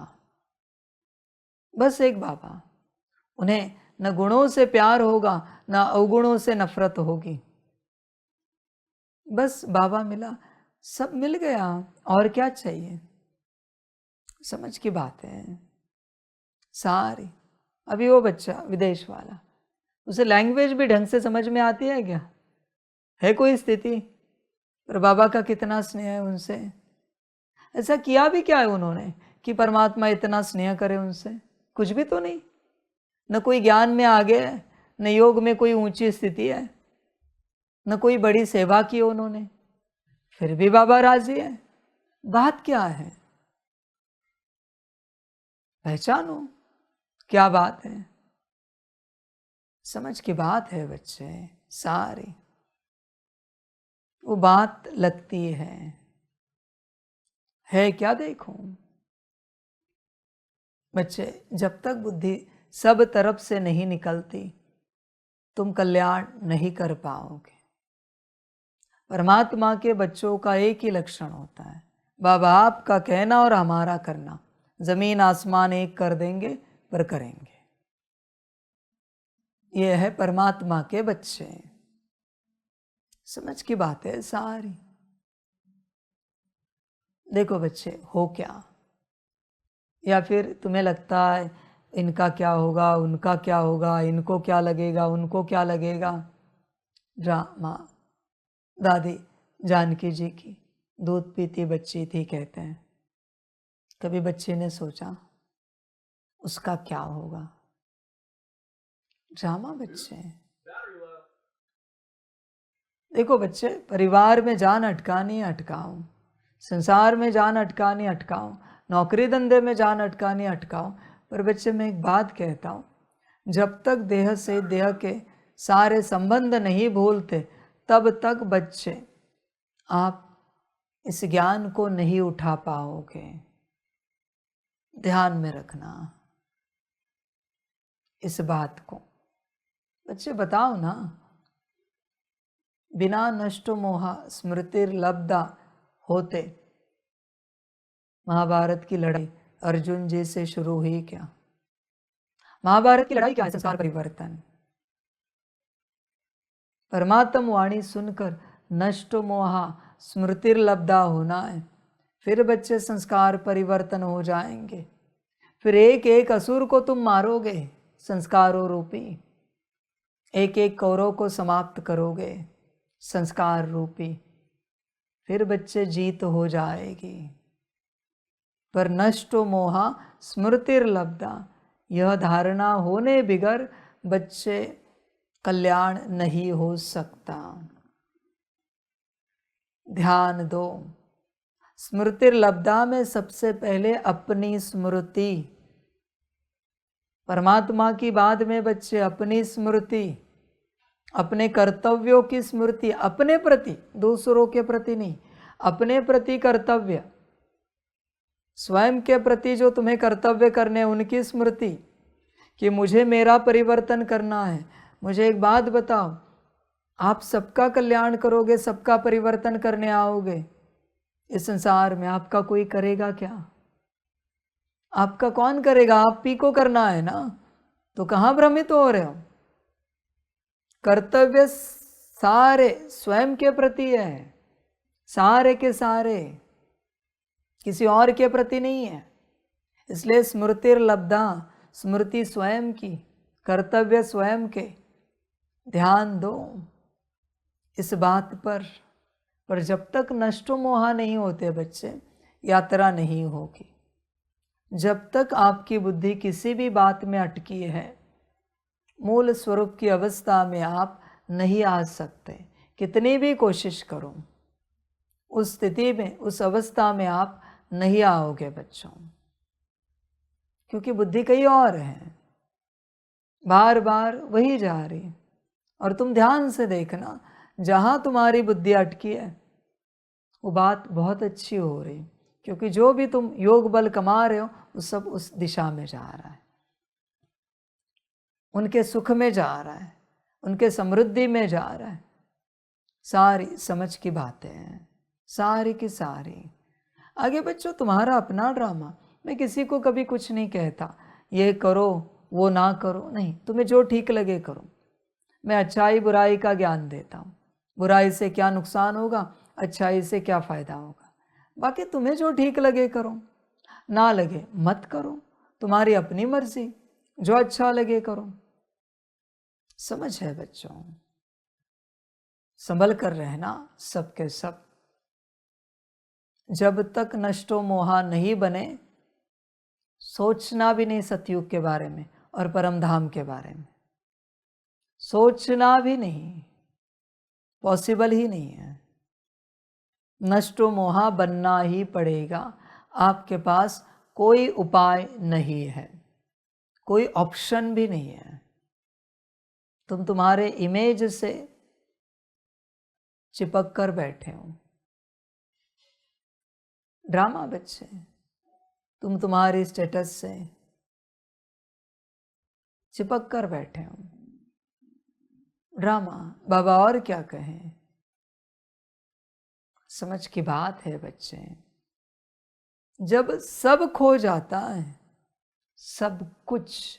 बस एक बाबा। उन्हें न गुणों से प्यार होगा, न अवगुणों से नफरत होगी। बस बाबा मिला, सब मिल गया, और क्या चाहिए। समझ की बात है सारी। अभी वो बच्चा विदेश वाला, उसे लैंग्वेज भी ढंग से समझ में आती है क्या? है कोई स्थिति? पर बाबा का कितना स्नेह है उनसे। ऐसा किया भी क्या है उन्होंने कि परमात्मा इतना स्नेह करे उनसे? कुछ भी तो नहीं। न कोई ज्ञान में आगे है, न योग में कोई ऊंची स्थिति है, न कोई बड़ी सेवा की उन्होंने, फिर भी बाबा राजी है। बात क्या है? पहचानो क्या बात है। समझ की बात है बच्चे सारी। वो बात लगती है क्या देखो बच्चे, जब तक बुद्धि सब तरफ से नहीं निकलती तुम कल्याण नहीं कर पाओगे। परमात्मा के बच्चों का एक ही लक्षण होता है, बाबा आपका कहना और हमारा करना, जमीन आसमान एक कर देंगे पर करेंगे। ये है परमात्मा के बच्चे। समझ की बात है सारी। देखो बच्चे, हो क्या, या फिर तुम्हें लगता है इनका क्या होगा, उनका क्या होगा, इनको क्या लगेगा, उनको क्या लगेगा। ड्रामा दादी जानकी जी की दूध पीती बच्ची थी कहते हैं। कभी बच्ची ने सोचा उसका क्या होगा? ड्रामा बच्चे। देखो बच्चे, परिवार में जान अटकानी अटकाओ, संसार में जान अटकानी अटकाओ, नौकरी धंधे में जान अटकानी अटकाओ, पर बच्चे मैं एक बात कहता हूँ, जब तक देह से देह के सारे संबंध नहीं भूलते तब तक बच्चे आप इस ज्ञान को नहीं उठा पाओगे। ध्यान में रखना इस बात को। बच्चे बताओ ना, बिना नष्टो मोहा स्मृतिर्लब्धा होते महाभारत की लड़ाई अर्जुन जी से शुरू हुई क्या? महाभारत की लड़ाई क्या है? संसार परिवर्तन। परमात्म वाणी सुनकर नष्टो मोहा स्मृतिर्लब्धा होना है। फिर बच्चे संस्कार परिवर्तन हो जाएंगे। फिर एक एक असुर को तुम मारोगे संस्कारों रूपी, एक एक कौरव को समाप्त करोगे संस्कार रूपी। फिर बच्चे जीत हो जाएगी। पर नष्टो मोहा स्मृतिर्लब्धा, यह धारणा होने बिगर बच्चे कल्याण नहीं हो सकता। ध्यान दो, स्मृतिर्लब्धा में सबसे पहले अपनी स्मृति। परमात्मा की बाद में बच्चे अपनी स्मृति, अपने कर्तव्यों की स्मृति, अपने प्रति, दूसरों के प्रति नहीं, अपने प्रति कर्तव्य, स्वयं के प्रति जो तुम्हें कर्तव्य करने उनकी स्मृति कि मुझे मेरा परिवर्तन करना है। मुझे एक बात बताओ, आप सबका कल्याण करोगे, सबका परिवर्तन करने आओगे इस संसार में, आपका कोई करेगा क्या? आपका कौन करेगा? आप ही को करना है ना, तो कहाँ भ्रमित हो रहे हो? कर्तव्य सारे स्वयं के प्रति है, सारे के सारे, किसी और के प्रति नहीं है। इसलिए स्मृतिर्लब्धा, स्मृति स्वयं की, कर्तव्य स्वयं के। ध्यान दो इस बात पर जब तक नष्टो मोहा नहीं होते बच्चे, यात्रा नहीं होगी। जब तक आपकी बुद्धि किसी भी बात में अटकी है, मूल स्वरूप की अवस्था में आप नहीं आ सकते। कितनी भी कोशिश करो, उस स्थिति में, उस अवस्था में आप नहीं आओगे बच्चों, क्योंकि बुद्धि कहीं और है, बार बार वही जा रही है। और तुम ध्यान से देखना, जहाँ तुम्हारी बुद्धि अटकी है वो बात बहुत अच्छी हो रही, क्योंकि जो भी तुम योग बल कमा रहे हो वो सब उस दिशा में जा रहा है, उनके सुख में जा रहा है, उनके समृद्धि में जा रहा है। सारी समझ की बातें हैं, सारी की सारी। आगे बच्चों तुम्हारा अपना ड्रामा, मैं किसी को कभी कुछ नहीं कहता ये करो वो ना करो, नहीं, तुम्हें जो ठीक लगे करो। मैं अच्छाई बुराई का ज्ञान देता हूँ, बुराई से क्या नुकसान होगा, अच्छाई से क्या फ़ायदा होगा। बाकी तुम्हें जो ठीक लगे करो, ना लगे मत करो, तुम्हारी अपनी मर्जी, जो अच्छा लगे करो। समझ है बच्चों? संभल कर रहना सबके सब। जब तक नष्टो मोहा नहीं बने, सोचना भी नहीं सतयुग के बारे में और परम धाम के बारे में, सोचना भी नहीं, पॉसिबल ही नहीं है। नष्टो मोहा बनना ही पड़ेगा, आपके पास कोई उपाय नहीं है, कोई ऑप्शन भी नहीं है। तुम तुम्हारे इमेज से चिपक कर बैठे हो। ड्रामा बच्चे, तुम तुम्हारी स्टेटस से चिपक कर बैठे हो। ड्रामा, बाबा और क्या कहें। समझ की बात है बच्चे, जब सब खो जाता है, सब कुछ,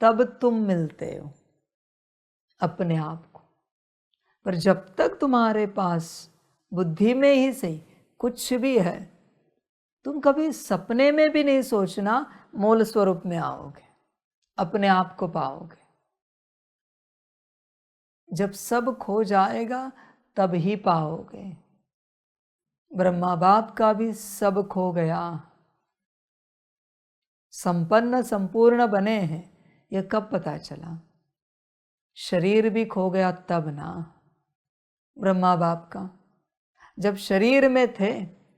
तब तुम मिलते हो अपने आप को। पर जब तक तुम्हारे पास बुद्धि में ही सही कुछ भी है, तुम कभी सपने में भी नहीं सोचना मूल स्वरूप में आओगे, अपने आप को पाओगे। जब सब खो जाएगा तब ही पाओगे। ब्रह्मा बाप का भी सब खो गया, संपन्न संपूर्ण बने हैं, यह कब पता चला? शरीर भी खो गया तब ना, ब्रह्मा बाप का। जब शरीर में थे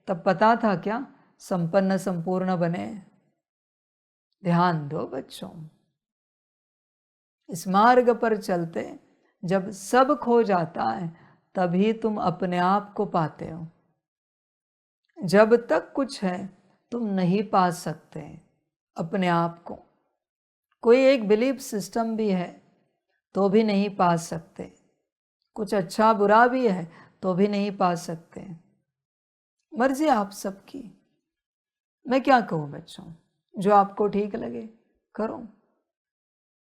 तब पता था क्या संपन्न संपूर्ण बने? ध्यान दो बच्चों, इस मार्ग पर चलते जब सब खो जाता है तभी तुम अपने आप को पाते हो। जब तक कुछ है तुम नहीं पा सकते अपने आप को। कोई एक बिलीफ सिस्टम भी है तो भी नहीं पा सकते, कुछ अच्छा बुरा भी है तो भी नहीं पा सकते। मर्जी आप सबकी। मैं क्या कहूँ बच्चों, जो आपको ठीक लगे करो।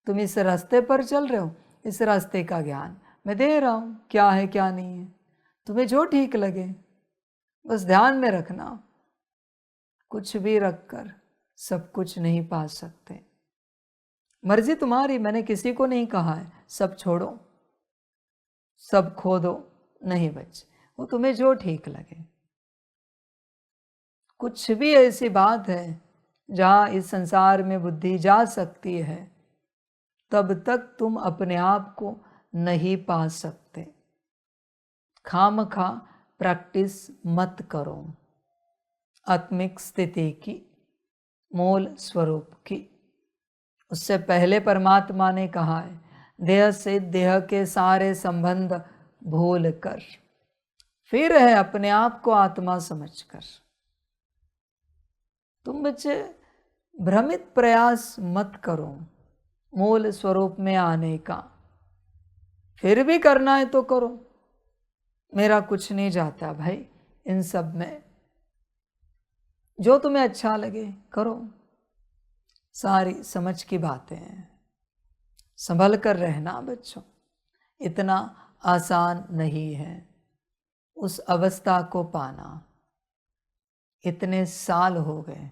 तुम इस रास्ते पर चल रहे हो, इस रास्ते का ज्ञान मैं दे रहा हूँ, क्या है क्या नहीं है, तुम्हें जो ठीक लगे। बस ध्यान में रखना, कुछ भी रखकर सब कुछ नहीं पा सकते। मर्जी तुम्हारी, मैंने किसी को नहीं कहा है सब छोड़ो, सब खो दो, नहीं बच्चे, वो तुम्हें जो ठीक लगे। कुछ भी ऐसी बात है जहाँ इस संसार में बुद्धि जा सकती है, तब तक तुम अपने आप को नहीं पा सकते। खामखा प्रैक्टिस मत करो आत्मिक स्थिति की, मूल स्वरूप की। उससे पहले परमात्मा ने कहा है, देह से देह के सारे संबंध भूल कर, फिर है अपने आप को आत्मा समझकर। तुम बच्चे भ्रमित प्रयास मत करो मूल स्वरूप में आने का। फिर भी करना है तो करो, मेरा कुछ नहीं जाता भाई इन सब में। जो तुम्हें अच्छा लगे करो, सारी समझ की बातें हैं। संभल कर रहना बच्चों, इतना आसान नहीं है उस अवस्था को पाना। इतने साल हो गए,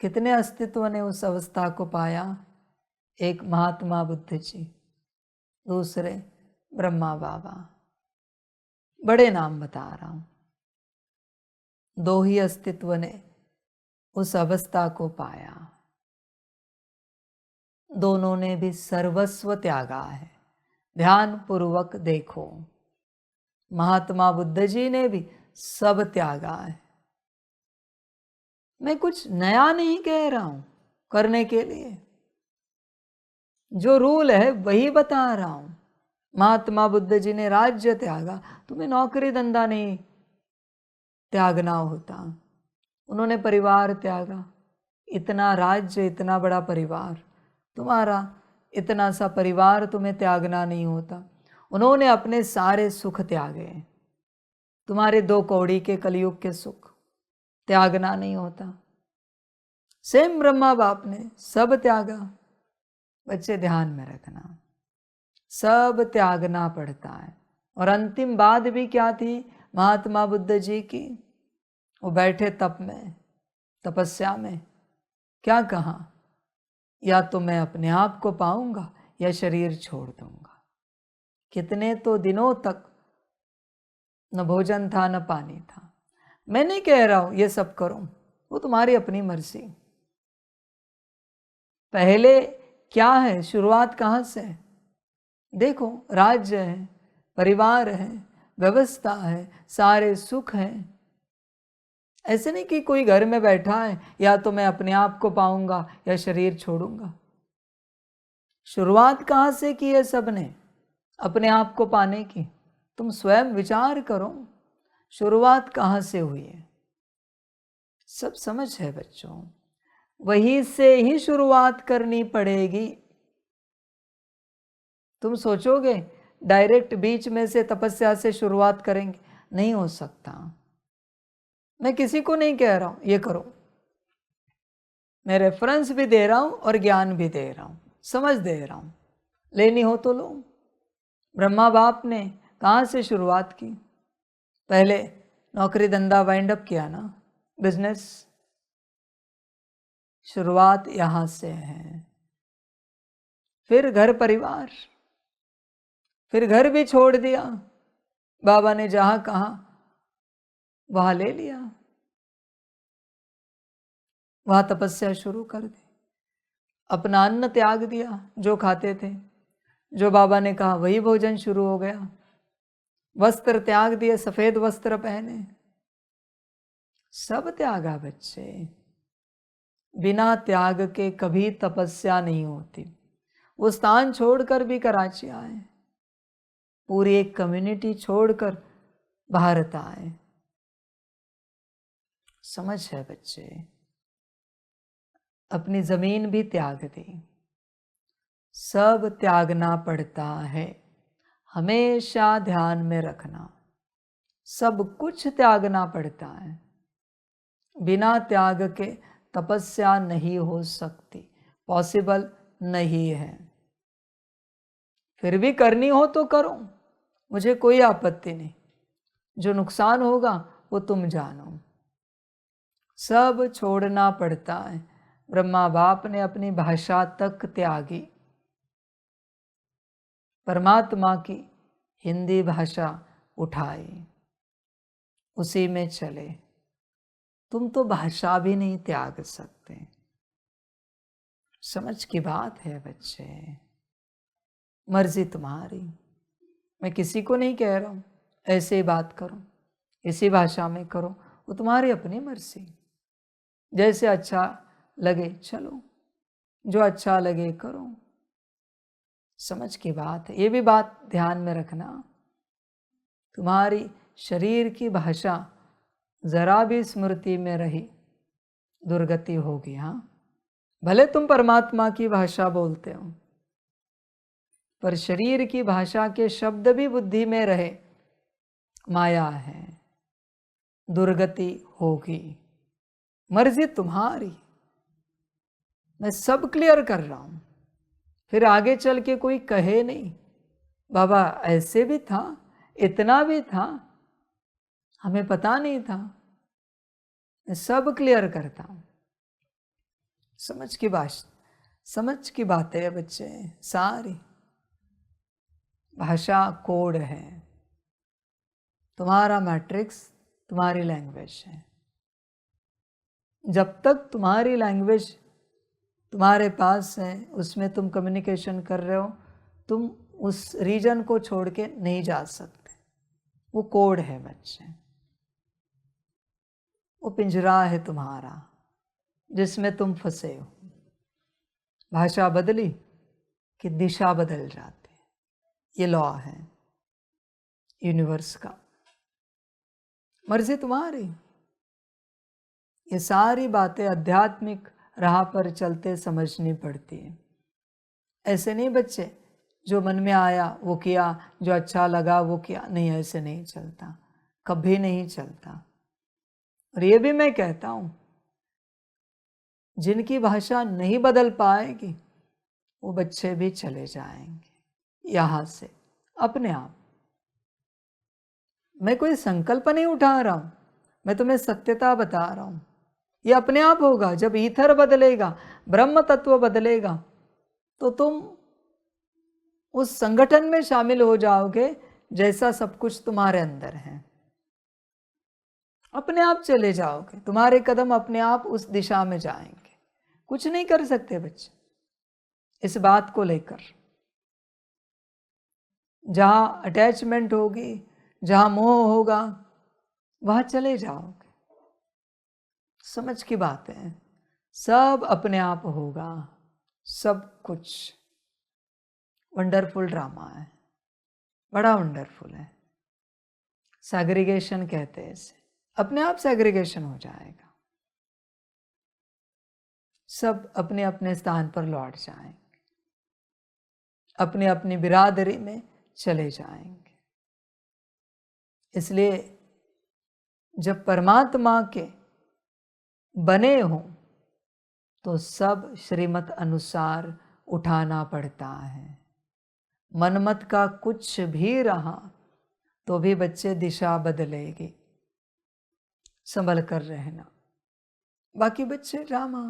कितने अस्तित्व ने उस अवस्था को पाया? एक महात्मा बुद्ध जी, दूसरे ब्रह्मा बाबा। बड़े नाम बता रहा हूं। दो ही अस्तित्व ने उस अवस्था को पाया, दोनों ने भी सर्वस्व त्यागा है। ध्यान पूर्वक देखो, महात्मा बुद्ध जी ने भी सब त्यागा है। मैं कुछ नया नहीं कह रहा हूं करने के लिए, जो रूल है वही बता रहा हूं। महात्मा बुद्ध जी ने राज्य त्यागा, तुम्हें नौकरी धंधा नहीं त्यागना होता। उन्होंने परिवार त्यागा, इतना राज्य, इतना बड़ा परिवार, तुम्हारा इतना सा परिवार तुम्हें त्यागना नहीं होता। उन्होंने अपने सारे सुख त्यागे, तुम्हारे 2 कौड़ी के कलयुग के सुख त्यागना नहीं होता। सेम ब्रह्मा बाप ने सब त्यागा। बच्चे ध्यान में रखना, सब त्यागना पड़ता है। और अंतिम बात भी क्या थी महात्मा बुद्ध जी की? वो बैठे तप में, तपस्या में, क्या कहा? या तो मैं अपने आप को पाऊंगा या शरीर छोड़ दूंगा। कितने तो दिनों तक न भोजन था न पानी था। मैं नहीं कह रहा हूं ये सब करो, वो तुम्हारी अपनी मर्जी। पहले क्या है, शुरुआत कहाँ से है? देखो, राज्य है, परिवार है, व्यवस्था है, सारे सुख हैं। ऐसे नहीं कि कोई घर में बैठा है या तो मैं अपने आप को पाऊंगा या शरीर छोड़ूंगा। शुरुआत कहाँ से की है सबने? अपने आप को पाने की। तुम स्वयं विचार करो, शुरुआत कहाँ से हुई है? सब समझ है बच्चों, वहीं से ही शुरुआत करनी पड़ेगी। तुम सोचोगे डायरेक्ट बीच में से तपस्या से शुरुआत करेंगे, नहीं हो सकता। मैं किसी को नहीं कह रहा हूं ये करो, मैं रेफरेंस भी दे रहा हूं और ज्ञान भी दे रहा हूं, समझ दे रहा हूं। लेनी हो तो लो। ब्रह्मा बाप ने कहाँ से शुरुआत की? पहले नौकरी धंधा वाइंड अप किया ना, बिजनेस। शुरुआत यहां से है। फिर घर परिवार, फिर घर भी छोड़ दिया। बाबा ने जहां कहा वहां ले लिया, वहां तपस्या शुरू कर दी। अपना अन्न त्याग दिया, जो खाते थे, जो बाबा ने कहा वही भोजन शुरू हो गया। वस्त्र त्याग दिए, सफेद वस्त्र पहने, सब त्यागा बच्चे। बिना त्याग के कभी तपस्या नहीं होती। वो स्थान छोड़कर भी कराची आए, पूरी एक कम्युनिटी छोड़कर भारत आए। समझ है बच्चे? अपनी जमीन भी त्याग दी। सब त्यागना पड़ता है, हमेशा ध्यान में रखना। सब कुछ त्यागना पड़ता है। बिना त्याग के तपस्या नहीं हो सकती, पॉसिबल नहीं है। फिर भी करनी हो तो करो, मुझे कोई आपत्ति नहीं। जो नुकसान होगा वो तुम जानो। सब छोड़ना पड़ता है। ब्रह्मा बाप ने अपनी भाषा तक त्यागी, परमात्मा की हिंदी भाषा उठाई, उसी में चले। तुम तो भाषा भी नहीं त्याग सकते। समझ की बात है बच्चे, मर्जी तुम्हारी। मैं किसी को नहीं कह रहा हूं ऐसे ही बात करो, इसी भाषा में करो, वो तुम्हारी अपनी मर्जी। जैसे अच्छा लगे चलो, जो अच्छा लगे करो। समझ की बात है, ये भी बात ध्यान में रखना। तुम्हारी शरीर की भाषा जरा भी स्मृति में रही, दुर्गति होगी। हाँ, भले तुम परमात्मा की भाषा बोलते हो, पर शरीर की भाषा के शब्द भी बुद्धि में रहे, माया है, दुर्गति होगी। मर्जी तुम्हारी। मैं सब क्लियर कर रहा हूं, फिर आगे चल के कोई कहे नहीं बाबा ऐसे भी था, इतना भी था, हमें पता नहीं था। मैं सब क्लियर करता हूं। समझ की बात है बच्चे, सारी भाषा कोड है। तुम्हारा मैट्रिक्स तुम्हारी लैंग्वेज है। जब तक तुम्हारी लैंग्वेज तुम्हारे पास है, उसमें तुम कम्युनिकेशन कर रहे हो, तुम उस रीजन को छोड़ के नहीं जा सकते। वो कोड है बच्चे, वो पिंजरा है तुम्हारा जिसमें तुम फंसे हो। भाषा बदली कि दिशा बदल जाती है। ये लॉ है यूनिवर्स का। मर्जी तुम्हारी। ये सारी बातें आध्यात्मिक राह पर चलते समझनी पड़ती है। ऐसे नहीं बच्चे जो मन में आया वो किया, जो अच्छा लगा वो किया, नहीं, ऐसे नहीं चलता, कभी नहीं चलता। और ये भी मैं कहता हूं, जिनकी भाषा नहीं बदल पाएगी वो बच्चे भी चले जाएंगे यहां से अपने आप। मैं कोई संकल्प नहीं उठा रहा हूं, मैं तुम्हें सत्यता बता रहा हूं। ये अपने आप होगा। जब ईथर बदलेगा, ब्रह्म तत्व बदलेगा, तो तुम उस संगठन में शामिल हो जाओगे जैसा सब कुछ तुम्हारे अंदर है। अपने आप चले जाओगे, तुम्हारे कदम अपने आप उस दिशा में जाएंगे। कुछ नहीं कर सकते बच्चे इस बात को लेकर। जहां अटैचमेंट होगी, जहां मोह होगा, वहां चले जाओगे। समझ की बात है, सब अपने आप होगा, सब कुछ। वंडरफुल ड्रामा है, बड़ा वंडरफुल है। सेग्रीगेशन कहते हैं इसे, अपने आप सेग्रीगेशन हो जाएगा। सब अपने अपने स्थान पर लौट जाएंगे, अपनी अपनी बिरादरी में चले जाएंगे। इसलिए जब परमात्मा के बने हो तो सब श्रीमत अनुसार उठाना पड़ता है। मनमत का कुछ भी रहा तो भी बच्चे दिशा बदलेगी, संभल कर रहना। बाकी बच्चे ड्रामा,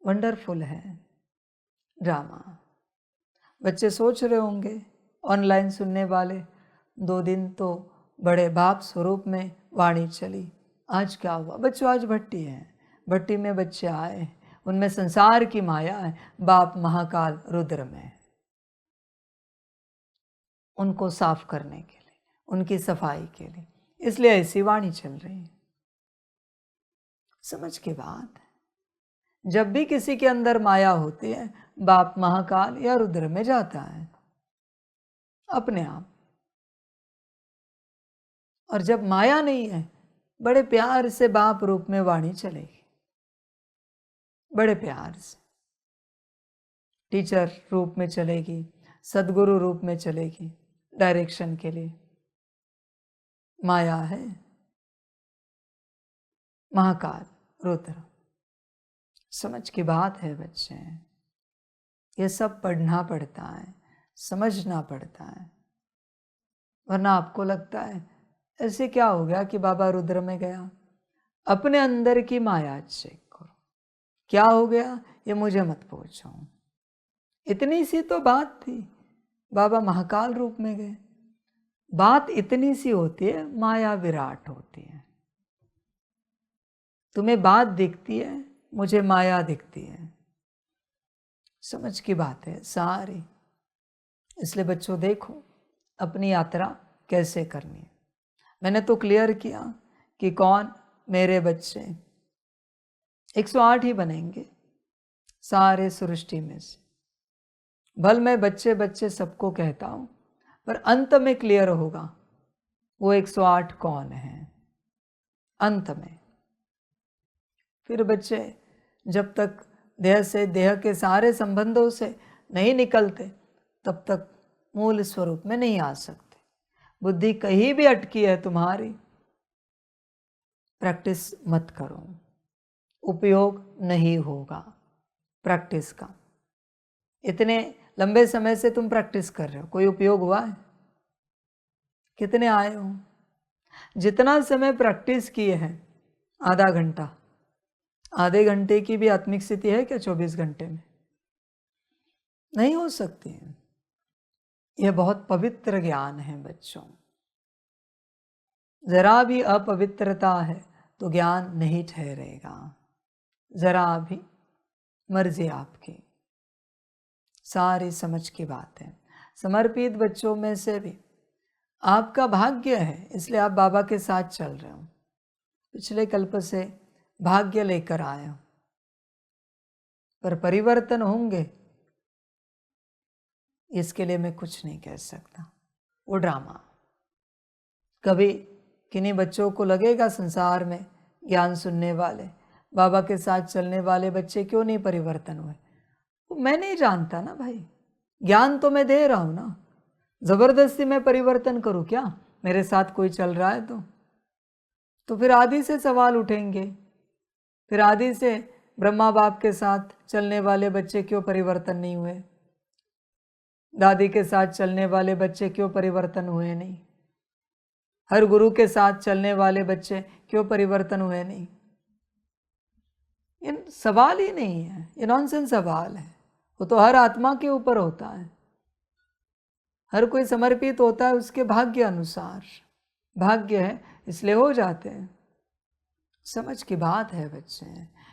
वंडरफुल है ड्रामा। बच्चे सोच रहे होंगे, ऑनलाइन सुनने वाले, 2 दिन तो बड़े बाप स्वरूप में वाणी चली, आज क्या हुआ? बच्चों आज भट्टी है, भट्टी में बच्चे आए, उनमें संसार की माया है, बाप महाकाल रुद्र में, उनको साफ करने के लिए, उनकी सफाई के लिए, इसलिए ऐसी वाणी चल रही है। समझ की बात है। जब भी किसी के अंदर माया होती है, बाप महाकाल या रुद्र में जाता है अपने आप। और जब माया नहीं है, बड़े प्यार से बाप रूप में वाणी चलेगी, बड़े प्यार से टीचर रूप में चलेगी, सदगुरु रूप में चलेगी, डायरेक्शन के लिए। माया है, महाकाल रुद्र। समझ की बात है बच्चे, ये सब पढ़ना पड़ता है, समझना पड़ता है। वरना आपको लगता है ऐसे क्या हो गया कि बाबा रुद्र में गया? अपने अंदर की माया चेक करो, क्या हो गया ये मुझे मत पूछो। इतनी सी तो बात थी, बाबा महाकाल रूप में गए। बात इतनी सी होती है, माया विराट होती है। तुम्हें बात दिखती है, मुझे माया दिखती है। समझ की बात है सारी। इसलिए बच्चों देखो अपनी यात्रा कैसे करनी है। मैंने तो क्लियर किया कि कौन मेरे बच्चे 108 ही बनेंगे सारे सृष्टि में से। भल मैं बच्चे बच्चे सबको कहता हूं, पर अंत में क्लियर होगा वो 108 कौन है अंत में। फिर बच्चे जब तक देह से, देह के सारे संबंधों से नहीं निकलते, तब तक मूल स्वरूप में नहीं आ सकते। बुद्धि कहीं भी अटकी है तुम्हारी, प्रैक्टिस मत करो, उपयोग नहीं होगा प्रैक्टिस का। इतने लंबे समय से तुम प्रैक्टिस कर रहे हो, कोई उपयोग हुआ है? कितने आए हो? जितना समय प्रैक्टिस किए हैं, आधा घंटा, आधे घंटे की भी आत्मिक स्थिति है क्या 24 घंटे में? नहीं हो सकती है। यह बहुत पवित्र ज्ञान है बच्चों। जरा भी अपवित्रता है तो ज्ञान नहीं ठहरेगा, जरा भी। मर्जी आपकी, सारी समझ की बात है। समर्पित बच्चों में से भी आपका भाग्य है, इसलिए आप बाबा के साथ चल रहे हो। पिछले कल्प से भाग्य लेकर आए हो, पर परिवर्तन होंगे इसके लिए मैं कुछ नहीं कह सकता। वो ड्रामा कभी किन्हीं बच्चों को लगेगा संसार में ज्ञान सुनने वाले, बाबा के साथ चलने वाले बच्चे क्यों नहीं परिवर्तन हुए? मैं नहीं जानता ना भाई, ज्ञान तो मैं दे रहा हूँ ना, जबरदस्ती मैं परिवर्तन करूँ क्या? मेरे साथ कोई चल रहा है तो फिर आदि से सवाल उठेंगे। फिर आदि से ब्रह्मा बाप के साथ चलने वाले बच्चे क्यों परिवर्तन नहीं हुए? दादी के साथ चलने वाले बच्चे क्यों परिवर्तन हुए नहीं? हर गुरु के साथ चलने वाले बच्चे क्यों परिवर्तन हुए नहीं? ये सवाल ही नहीं है, ये नॉनसेंस सवाल है। वो तो हर आत्मा के ऊपर होता है, हर कोई समर्पित होता है उसके भाग्य अनुसार। भाग्य है इसलिए हो जाते हैं। समझ की बात है बच्चे।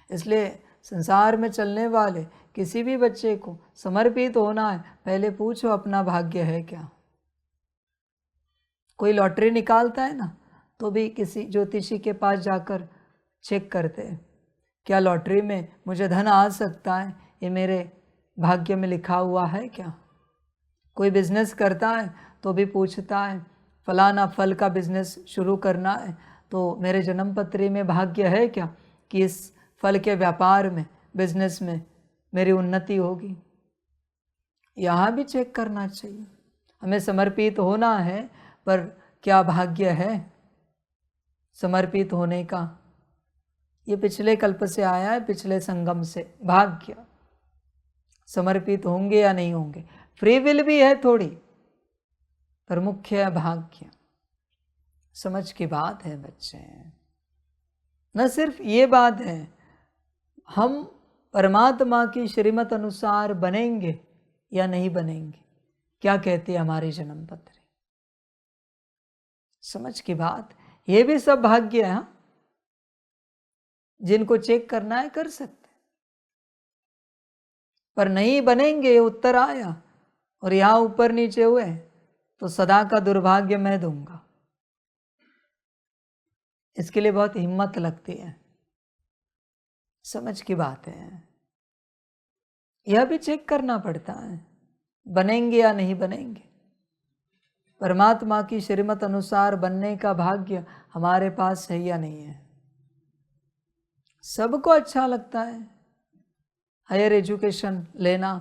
इसलिए संसार में चलने वाले किसी भी बच्चे को समर्पित होना है, पहले पूछो अपना भाग्य है क्या। कोई लॉटरी निकालता है ना, तो भी किसी ज्योतिषी के पास जाकर चेक करते हैं, क्या लॉटरी में मुझे धन आ सकता है, ये मेरे भाग्य में लिखा हुआ है क्या। कोई बिजनेस करता है तो भी पूछता है, फलाना फल का बिजनेस शुरू करना है तो मेरे जन्म पत्री में भाग्य है क्या कि इस फल के व्यापार में, बिजनेस में मेरी उन्नति होगी। यहाँ भी चेक करना चाहिए। हमें समर्पित होना है, पर क्या भाग्य है समर्पित होने का? ये पिछले कल्प से आया है, पिछले संगम से। भाग्य समर्पित होंगे या नहीं होंगे, फ्री विल भी है थोड़ी, पर मुख्य है भाग्य। समझ की बात है बच्चे। न सिर्फ ये बात है, हम परमात्मा की श्रीमत अनुसार बनेंगे या नहीं बनेंगे, क्या कहती है हमारी जन्म पत्री। समझ की बात, ये भी सब भाग्य है। हाँ, जिनको चेक करना है कर सकते, पर नहीं बनेंगे, उत्तर आया और यहां ऊपर नीचे हुए तो सदा का दुर्भाग्य मैं दूंगा। इसके लिए बहुत हिम्मत लगती है। समझ की बात है। यह भी चेक करना पड़ता है, बनेंगे या नहीं बनेंगे। परमात्मा की श्रीमत अनुसार बनने का भाग्य हमारे पास है या नहीं है। सबको अच्छा लगता है हायर एजुकेशन लेना,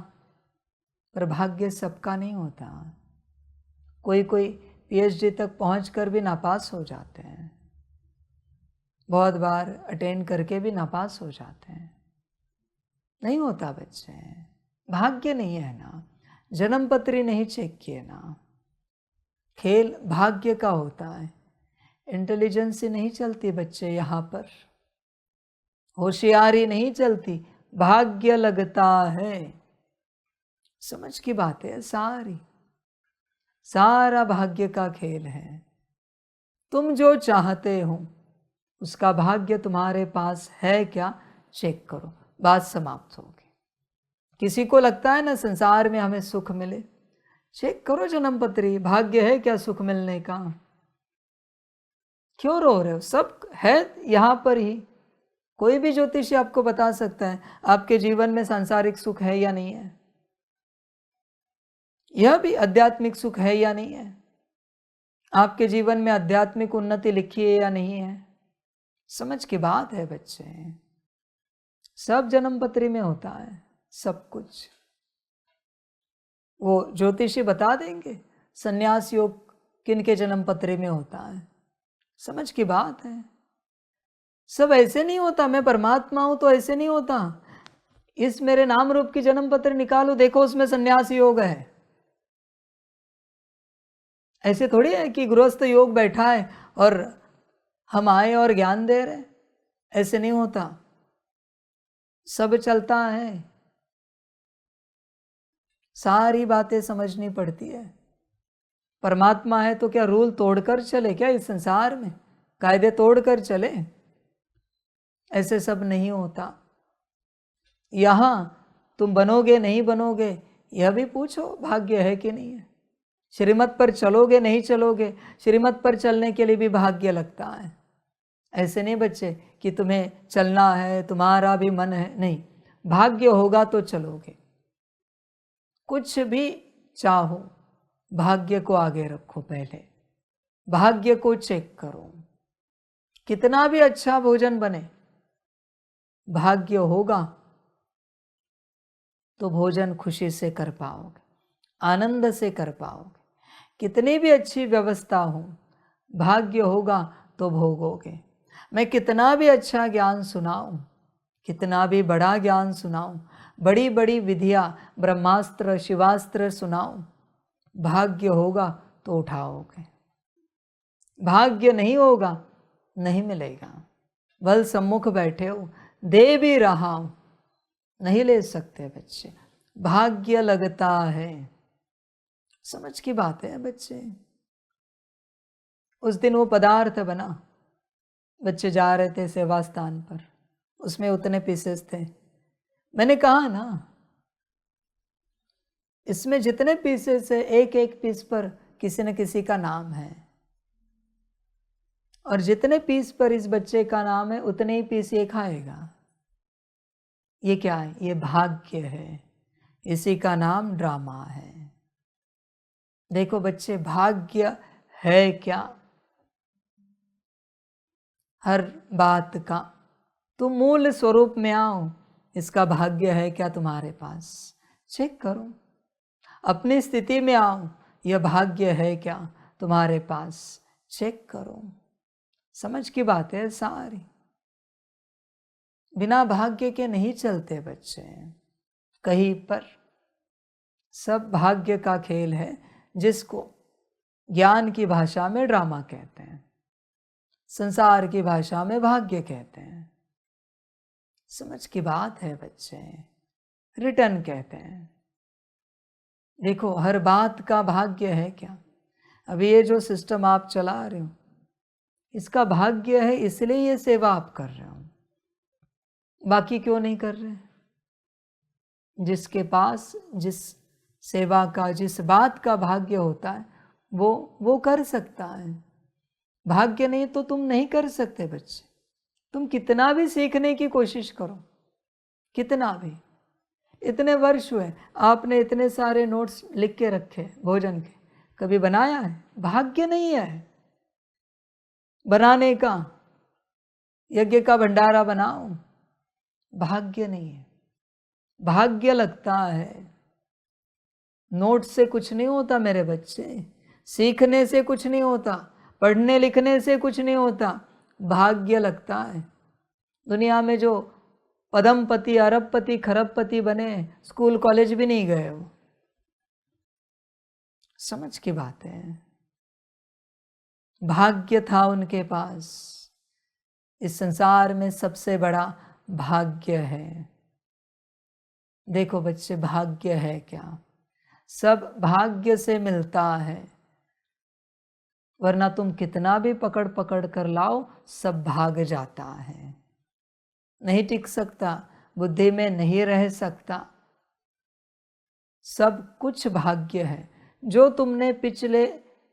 पर भाग्य सबका नहीं होता। कोई कोई पीएचडी तक पहुंचकर भी नापास हो जाते हैं, बहुत बार अटेंड करके भी नापास हो जाते हैं। नहीं होता बच्चे, भाग्य नहीं है ना, जन्म पत्री नहीं चेक किए ना। खेल भाग्य का होता है, इंटेलिजेंस से नहीं चलती बच्चे। यहाँ पर होशियारी नहीं चलती, भाग्य लगता है। समझ की बात है सारी, सारा भाग्य का खेल है। तुम जो चाहते हो उसका भाग्य तुम्हारे पास है क्या, चेक करो, बात समाप्त होगी। किसी को लगता है ना संसार में हमें सुख मिले, चेक करो जन्म पत्री, भाग्य है क्या सुख मिलने का। क्यों रो रहे हो, सब है यहाँ पर ही। कोई भी ज्योतिषी आपको बता सकता है आपके जीवन में सांसारिक सुख है या नहीं है, यह भी आध्यात्मिक सुख है या नहीं है, आपके जीवन में आध्यात्मिक उन्नति लिखी है या नहीं है। समझ की बात है बच्चे, सब जन्म पत्री में होता है सब कुछ। वो ज्योतिषी बता देंगे संन्यास योग किन के जन्म पत्री में होता है। समझ की बात है, सब ऐसे नहीं होता। मैं परमात्मा हूं तो ऐसे नहीं होता। इस मेरे नाम रूप की जन्म पत्र निकालो, देखो उसमें संन्यास योग है। ऐसे थोड़ी है कि गृहस्थ योग बैठा है और हम आए और ज्ञान दे रहे, ऐसे नहीं होता। सब चलता है, सारी बातें समझनी पड़ती है। परमात्मा है तो क्या रूल तोड़कर चले क्या इस संसार में, कायदे तोड़कर चले? ऐसे सब नहीं होता। यहां तुम बनोगे नहीं बनोगे यह भी पूछो, भाग्य है कि नहीं है। श्रीमत पर चलोगे नहीं चलोगे, श्रीमत पर चलने के लिए भी भाग्य लगता है। ऐसे नहीं बच्चे कि तुम्हें चलना है, तुम्हारा भी मन है, नहीं, भाग्य होगा तो चलोगे। कुछ भी चाहो भाग्य को आगे रखो, पहले भाग्य को चेक करो। कितना भी अच्छा भोजन बने, भाग्य होगा तो भोजन खुशी से कर पाओगे, आनंद से कर पाओगे। कितनी भी अच्छी व्यवस्था हो, भाग्य होगा तो भोगोगे। मैं कितना भी अच्छा ज्ञान सुनाऊं, कितना भी बड़ा ज्ञान सुनाऊं, बड़ी बड़ी विधियां, ब्रह्मास्त्र शिवास्त्र सुनाऊं, भाग्य होगा तो उठाओगे, भाग्य नहीं होगा नहीं मिलेगा। बल सम्मुख बैठे हो, दे भी रहा हूं, नहीं ले सकते बच्चे, भाग्य लगता है। समझ की बात है बच्चे। उस दिन वो पदार्थ बना, बच्चे जा रहे थे सेवा स्थान पर, उसमें उतने पीसेस थे। मैंने कहा ना, इसमें जितने पीसेस है, एक एक पीस पर किसी न किसी का नाम है, और जितने पीस पर इस बच्चे का नाम है उतने ही पीस ये खाएगा। ये क्या है? ये भाग्य है, इसी का नाम ड्रामा है। देखो बच्चे, भाग्य है क्या? हर बात का तुम मूल स्वरूप में आओ, इसका भाग्य है क्या तुम्हारे पास? चेक करो, अपनी स्थिति में आओ, यह भाग्य है क्या तुम्हारे पास? चेक करो। समझ की बात है सारी। बिना भाग्य के नहीं चलते बच्चे कहीं पर। सब भाग्य का खेल है, जिसको ज्ञान की भाषा में ड्रामा कहते हैं, संसार की भाषा में भाग्य कहते हैं। समझ की बात है बच्चे, रिटर्न कहते हैं। देखो, हर बात का भाग्य है क्या? अभी ये जो सिस्टम आप चला रहे हो, इसका भाग्य है, इसलिए ये सेवा आप कर रहे हो, बाकी क्यों नहीं कर रहे? जिसके पास जिस सेवा का, जिस बात का भाग्य होता है, वो कर सकता है। भाग्य नहीं तो तुम नहीं कर सकते बच्चे। तुम कितना भी सीखने की कोशिश करो, कितना भी, इतने वर्ष हुए, आपने इतने सारे नोट्स लिख के रखे भोजन के, कभी बनाया है? भाग्य नहीं है बनाने का। यज्ञ का भंडारा बनाओ, भाग्य नहीं है, भाग्य लगता है। नोट से कुछ नहीं होता मेरे बच्चे, सीखने से कुछ नहीं होता, पढ़ने लिखने से कुछ नहीं होता, भाग्य लगता है। दुनिया में जो पदमपति, अरबपति, खरबपति बने, स्कूल कॉलेज भी नहीं गए वो। समझ की बात है। भाग्य था उनके पास। इस संसार में सबसे बड़ा भाग्य है। देखो बच्चे, भाग्य है क्या? सब भाग्य से मिलता है, वरना तुम कितना भी पकड़ पकड़ कर लाओ, सब भाग जाता है, नहीं टिक सकता, बुद्धि में नहीं रह सकता। सब कुछ भाग्य है, जो तुमने पिछले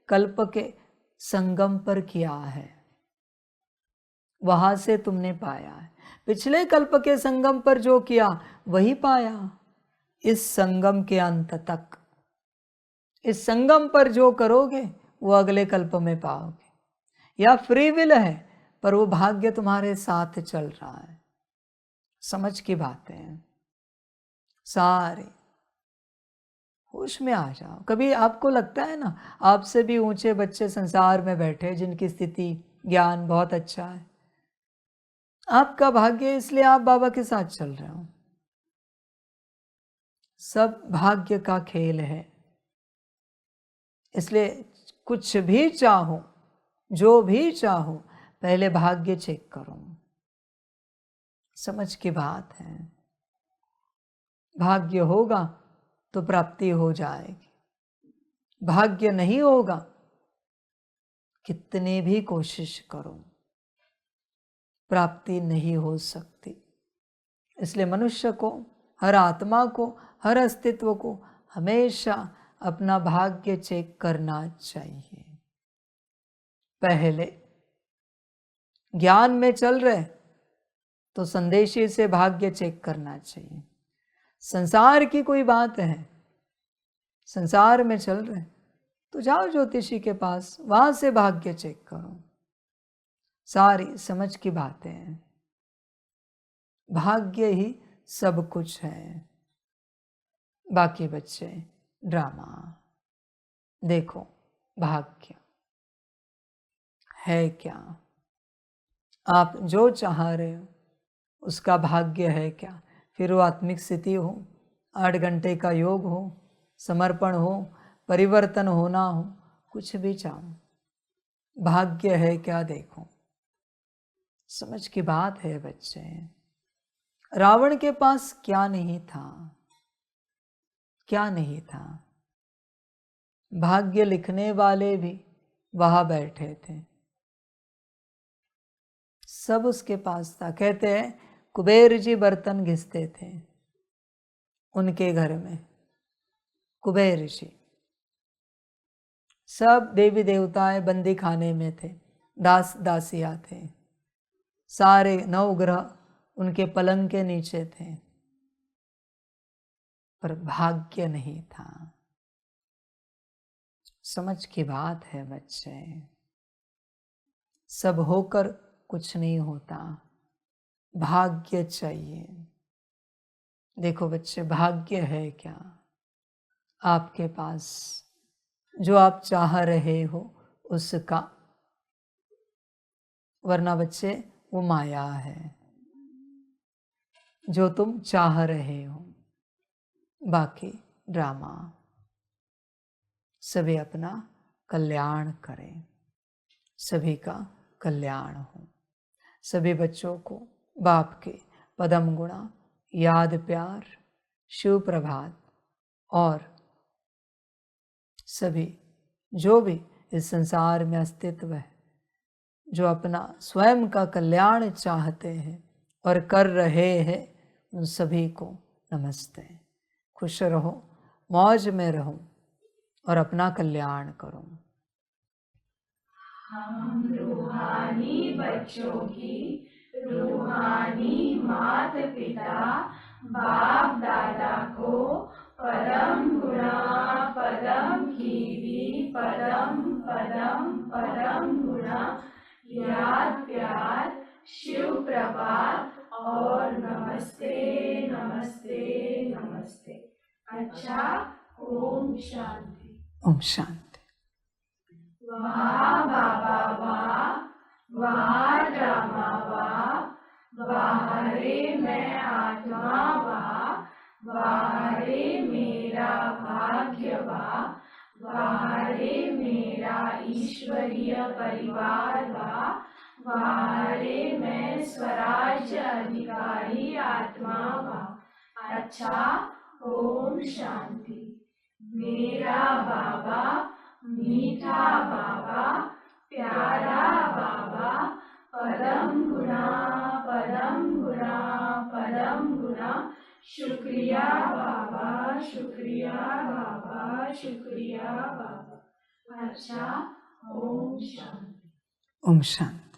कल्प के संगम पर किया है, वहां से तुमने पाया है। पिछले कल्प के संगम पर जो किया वही पाया, इस संगम के अंत तक। इस संगम पर जो करोगे वो अगले कल्प में पाओगे। या फ्री विल है, पर वो भाग्य तुम्हारे साथ चल रहा है। समझ की बातें हैं सारे। होश में आ जाओ। कभी आपको लगता है ना, आपसे भी ऊंचे बच्चे संसार में बैठे, जिनकी स्थिति ज्ञान बहुत अच्छा है, आपका भाग्य, इसलिए आप बाबा के साथ चल रहे हो। सब भाग्य का खेल है। इसलिए कुछ भी चाहो, जो भी चाहो, पहले भाग्य चेक करो। समझ की बात है। भाग्य होगा तो प्राप्ति हो जाएगी, भाग्य नहीं होगा, कितनी भी कोशिश करो, प्राप्ति नहीं हो सकती। इसलिए मनुष्य को, हर आत्मा को, हर अस्तित्व को हमेशा अपना भाग्य चेक करना चाहिए। पहले ज्ञान में चल रहे तो संदेशी से भाग्य चेक करना चाहिए। संसार की कोई बात है, संसार में चल रहे, तो जाओ ज्योतिषी के पास, वहां से भाग्य चेक करो। सारी समझ की बातें हैं। भाग्य ही सब कुछ है, बाकी बच्चे ड्रामा। देखो भाग्य है क्या, आप जो चाह रहे हो उसका भाग्य है क्या। फिर वो आत्मिक स्थिति हो, 8 घंटे का योग हो, समर्पण हो, परिवर्तन होना हो, कुछ भी चाहो, भाग्य है क्या देखो। समझ की बात है बच्चे। रावण के पास क्या नहीं था, क्या नहीं था। भाग्य लिखने वाले भी वहां बैठे थे, सब उसके पास था। कहते हैं कुबेर जी बर्तन घिसते थे उनके घर में, कुबेर जी। सब देवी देवताएं बंदी खाने में थे, दास दासियां थे, सारे 9 ग्रह उनके पलंग के नीचे थे, पर भाग्य नहीं था। समझ की बात है बच्चे। सब होकर कुछ नहीं होता, भाग्य चाहिए। देखो बच्चे, भाग्य है क्या आपके पास, जो आप चाह रहे हो उसका। वरना बच्चे वो माया है जो तुम चाह रहे हो, बाकी ड्रामा। सभी अपना कल्याण करें, सभी का कल्याण हो। सभी बच्चों को बाप के पदम गुणा, याद प्यार, शिव प्रभात, और सभी जो भी इस संसार में अस्तित्व है, जो अपना स्वयं का कल्याण चाहते हैं और कर रहे हैं, उन सभी को नमस्ते। खुश रहो, मौज में रहो और अपना कल्याण करो। हम रूहानी बच्चों की रूहानी मात पिता बाप दादा को परम गुणा, परम कीर्ति, परम पदम, परम गुणा, याद प्यार, शिव प्रभात और नमस्ते नमस्ते नमस्ते। अच्छा, ओम शांति। ओम शांति। वाह बाबा वाह, वाह ड्रामा वाह, वाह रे मैं आत्मा वाह, वाह रे मेरा भाग्य वाह, वाह रे मेरा ईश्वरीय परिवार वाह, वाह रे मैं स्वराज्य अधिकारी आत्मा वाह। अच्छा, ओम शांति। मेरा बाबा, मीठा बाबा, प्यारा बाबा, परम गुणा, परम गुणा, परम गुणा, शुक्रिया बाबा, शुक्रिया बाबा, शुक्रिया बाबा। अच्छा, ओम शांति। ओम शांति।